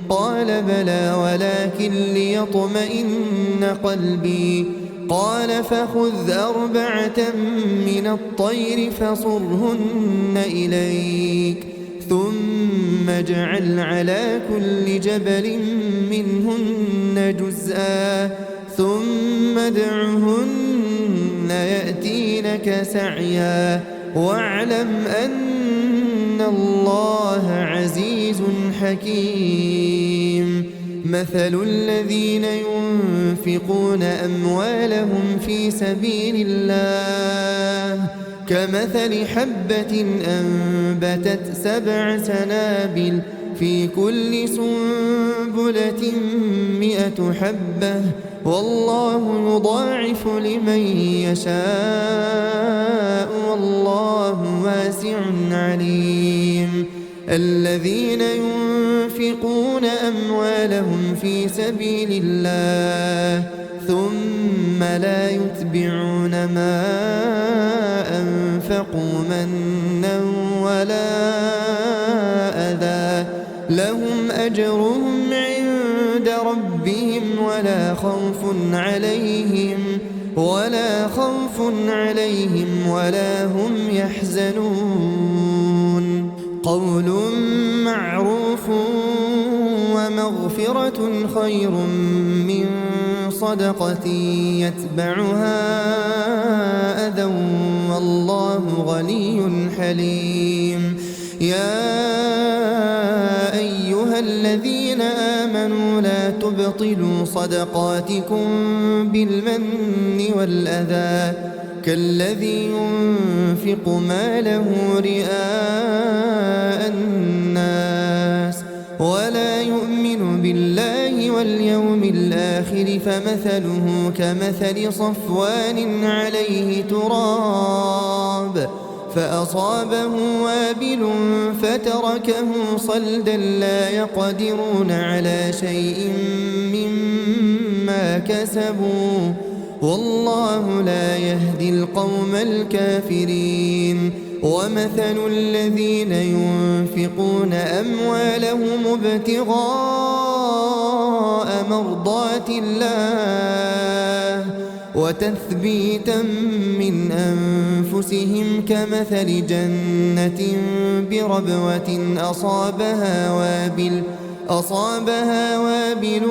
قال بلى ولكن ليطمئن قلبي قال فخذ 4 من الطير فصرهن إليك ثم اجعل على كل جبل منهن جزءا ثم ادعهن يأتينك سعيا واعلم أن الله عزيز حكيم مثل الذين ينفقون أموالهم في سبيل الله كمثل حبة أنبتت 7 سنابل في كل سنبلة 100 حبة والله يضاعف لمن يشاء والله واسع عليم الذين ينفقون أموالهم في سبيل الله ثم لا يتبعون ما أنفقوا منا ولا أذى لهم أجرهم عند ربهم ولا خوف عليهم ولا هم يحزنون قول معروف ومغفرة خير من صدقة يتبعها أذى والله غني حليم يا أيها الذين آمنوا لا تبطلوا صدقاتكم بالمن والأذى كالذي ينفق ماله رئاء الناس ولا يؤمن بالله واليوم الآخر فمثله كمثل صفوان عليه تراب فأصابه وابل فتركه صلدا لا يقدرون على شيء مما كسبوا والله لا يهدي القوم الكافرين ومثل الذين ينفقون أموالهم ابتغاء مرضات الله وتثبيتا من أنفسهم كمثل جنة بربوة أصابها وابل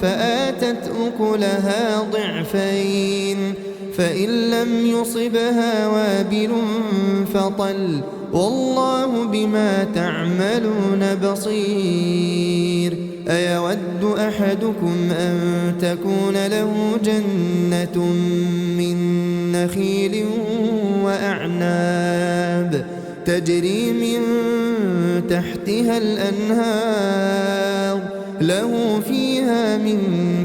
فآتت أكلها ضعفين فإن لم يصبها وابل فطل والله بما تعملون بصير أيود أحدكم أن تكون له جنة من نخيل وأعناب تجري من تحتها الأنهار له فيها من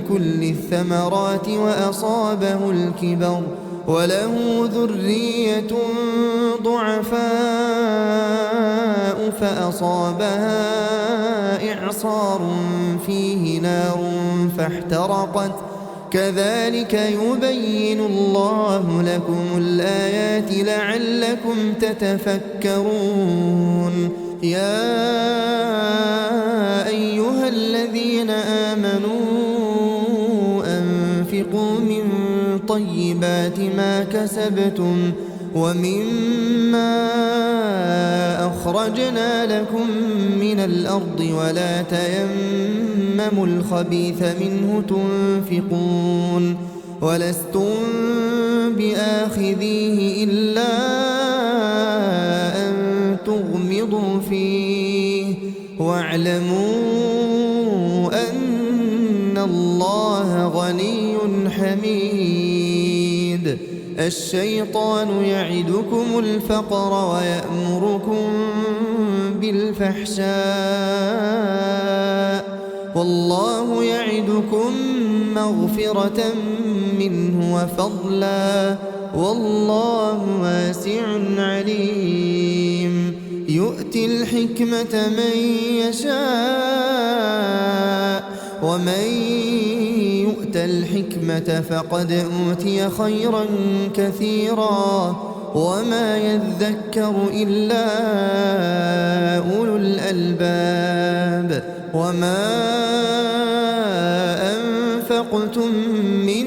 كل الثمرات وأصابه الكبر وله ذرية ضعفاء فأصابها إعصار فيه نار فاحترقت كذلك يبين الله لكم الآيات لعلكم تتفكرون يا أيها الذين آمنوا أنفقوا من طيبات ما كسبتم ومما أخرجنا لكم من الأرض ولا تيمموا الخبيث منه تنفقون ولستم بآخذيه إلا أن تغمضوا فيه واعلموا أن الله غني حميد الشيطان يعدكم الفقر ويأمركم بالفحشاء والله يعدكم مغفرة منه وفضلا والله واسع عليم يؤتي الحكمة من يشاء ومن يؤت الحكمة فقد أوتي خيرا كثيرا وما يذكر إلا أولو الألباب وما أنفقتم من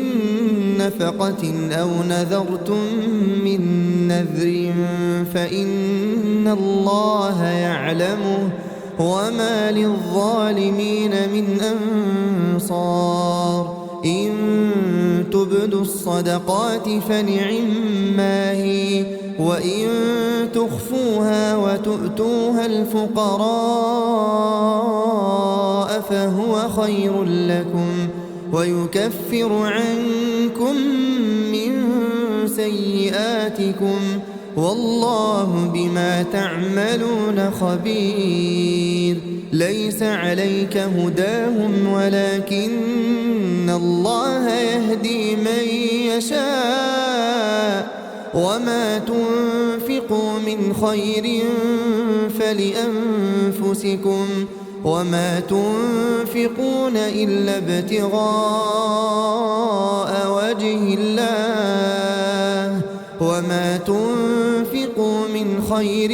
نفقة أو نذرتم من نذر فإن الله يعلمه وما للظالمين من أنصار إن تبدوا الصدقات فنعما هي وإن تخفوها وتؤتوها الفقراء فهو خير لكم ويكفر عنكم من سيئاتكم والله بما تعملون خبير ليس عليك هداهم ولكن الله يهدي من يشاء وما تنفقوا من خير فلأنفسكم وما تنفقون إلا ابتغاء وجه الله وما تنفقوا من خير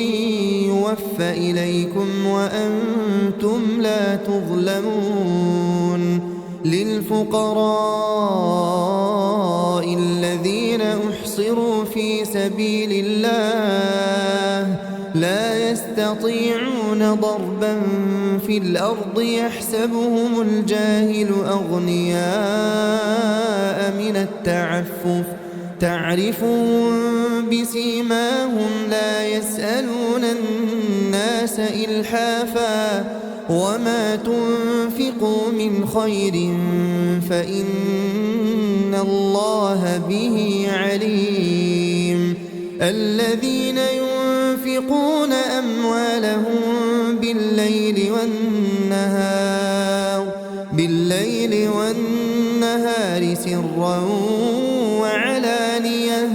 يوفى إليكم وأنتم لا تظلمون للفقراء الذين أحصروا في سبيل الله لا يستطيعون ضربا في الأرض يحسبهم الجاهل أغنياء من التعفف تعرفهم بسيماهم لا يسألون الناس إلحافا وما تنفقوا من خير فإن الله به عليم الذين ينفقون أموالهم بالليل والنهار سرا وعلانية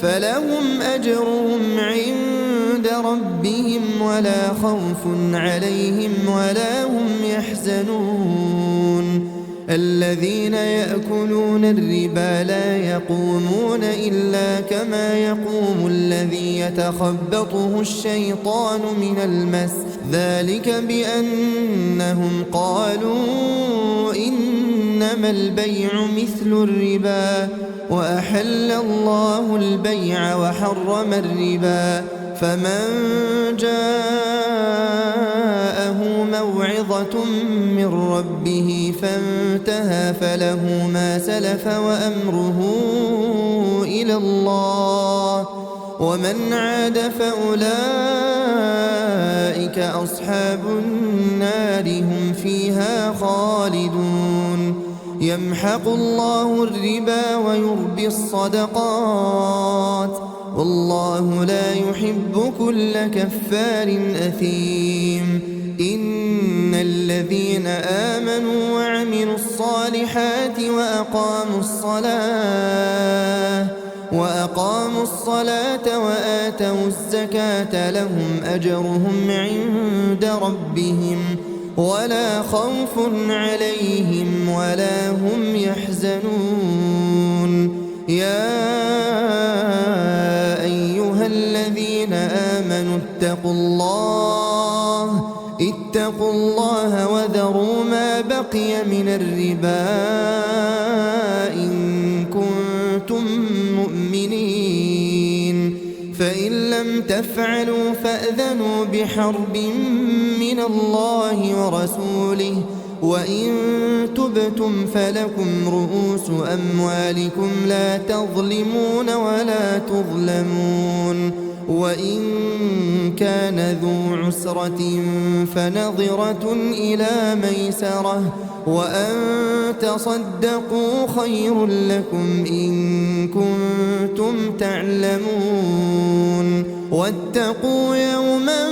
فلهم أجرهم عند ربهم ولا خوف عليهم ولا هم يحزنون الذين يأكلون الربا لا يقومون إلا كما يقوم الذي يتخبطه الشيطان من المس ذلك بأنهم قالوا إنما البيع مثل الربا وأحل الله البيع وحرم الربا فمن جاءه موعظة من ربه فانتهى فله ما سلف وأمره إلى الله ومن عاد فأولئك أصحاب النار هم فيها خالدون يمحق الله الربا ويربي الصدقات والله لا يحب كل كفار أثيم إن الذين آمنوا وعملوا الصالحات وأقاموا الصلاة وآتوا الزكاة لهم أجرهم عند ربهم ولا خوف عليهم ولا هم يحزنون يا أيها الذين آمنوا اتقوا الله وذروا ما بقي من الربا إن كنتم مؤمنين فإن لم تفعلوا فأذنوا بحرب من الله ورسوله وإن تبتم فلكم رؤوس أموالكم لا تظلمون ولا تظلمون وإن كان ذو عسرة فنظرة إلى ميسرة وأن تصدقوا خير لكم إن كنتم تعلمون واتقوا يوما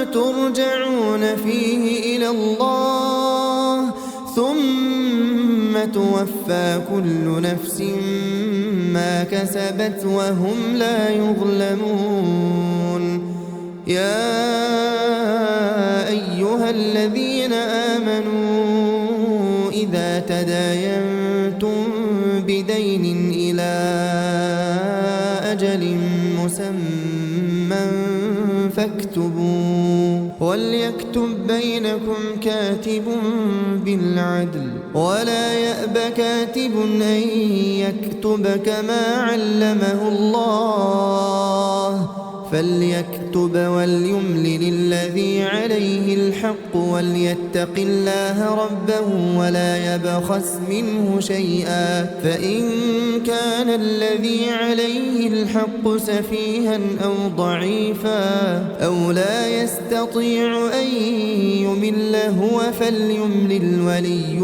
ترجعون فيه إلى الله ثم توفى كل نفس ما كسبت وهم لا يظلمون يا أيها الذين آمنوا إذا تداينتم بدين إلى أجل مسمى فاكتبوا وليكتب بينكم كاتب بالعدل ولا يأب كاتب أن يكتب كما علمه الله فليكتب وليملل الذي عليه الحق وليتق الله ربه ولا يبخس منه شيئا فإن كان الذي عليه الحق سفيها أو ضعيفا أو لا يستطيع أن يمل هو فليملل وليه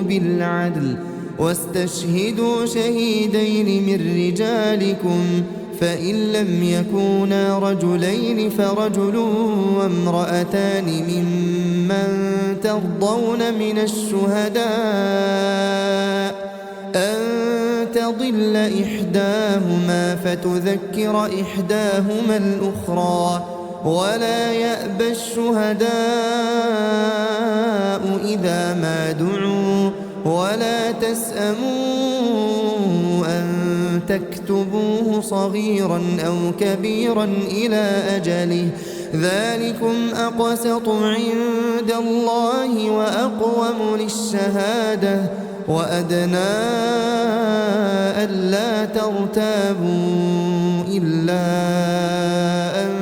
بالعدل واستشهدوا شهيدين من رجالكم فإن لم يكونا رجلين فرجل وامرأتان ممن ترضون من الشهداء أن تضل إحداهما فتذكر إحداهما الأخرى ولا يأبى الشهداء إذا ما دعوا ولا تسأموا أن تكتبوه صغيرا أو كبيرا إلى أجله ذلكم أقسط عند الله وأقوم للشهادة وأدنى ألا ترتابوا إلا أن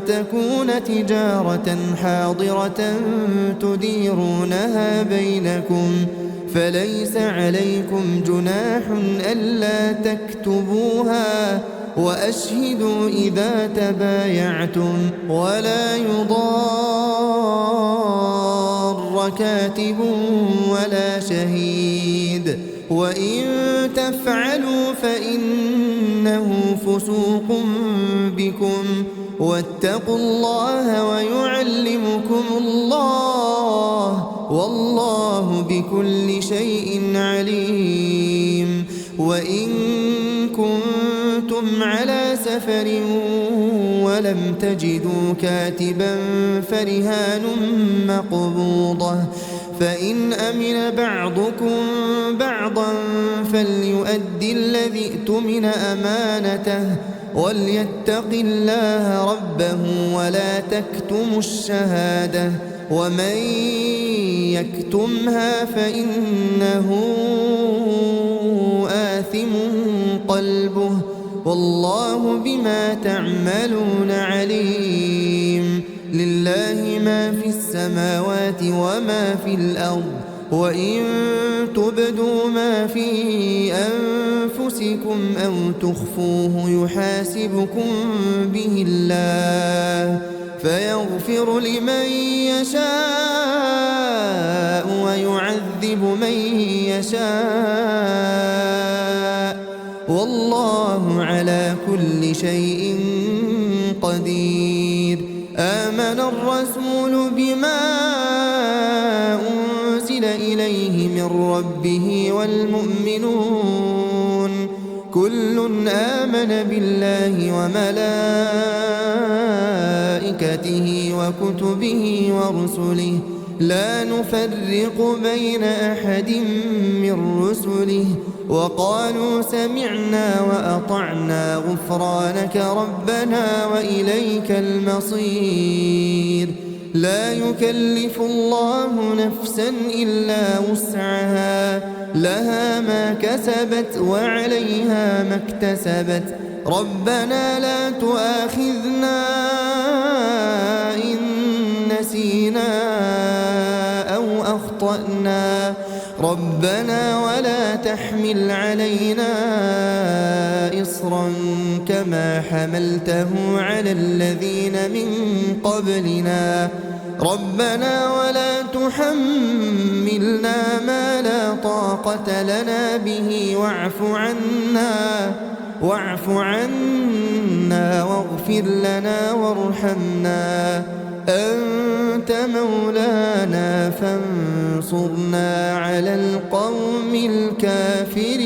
تكون تجارة حاضرة تديرونها بينكم فليس عليكم جناح ألا تكتبوها وأشهدوا إذا تبايعتم ولا يضار كاتب ولا شهيد وإن تفعلوا فإنه فسوق بكم واتقوا الله ويعلمكم الله والله بكل شيء عليم وإن كنتم على سفر ولم تجدوا كاتبا فرهان مقبوضة فإن أمن بعضكم بعضا فليؤدي الذي اؤتمن أمانته وليتق الله ربه ولا تكتموا الشهادة ومن يكتمها فإنه آثم قلبه والله بما تعملون عليم. لله ما في السماوات وما في الأرض وإن تبدوا ما في أنفسكم أو تخفوه يحاسبكم به الله فيغفر لمن يشاء ويعذب من يشاء والله على كل شيء قدير. آمن الرسول بما أنزل إليه من ربه والمؤمنون كل آمن بالله وملائكته وكتبه ورسله لا نفرق بين أحد من رسله وقالوا سمعنا وأطعنا غفرانك ربنا وإليك المصير. لا يكلف الله نفسا إلا وسعها لها ما كسبت وعليها ما اكتسبت ربنا لا تؤاخذنا إن نسينا أو أخطأنا ربنا ولا تحمل علينا إصرا كما حملته على الذين من قبلنا ربنا ولا تحملنا ما لا طاقة لنا به واعف عنا واغفر لنا وارحمنا أنت مولانا فانصرنا على القوم الكافرين.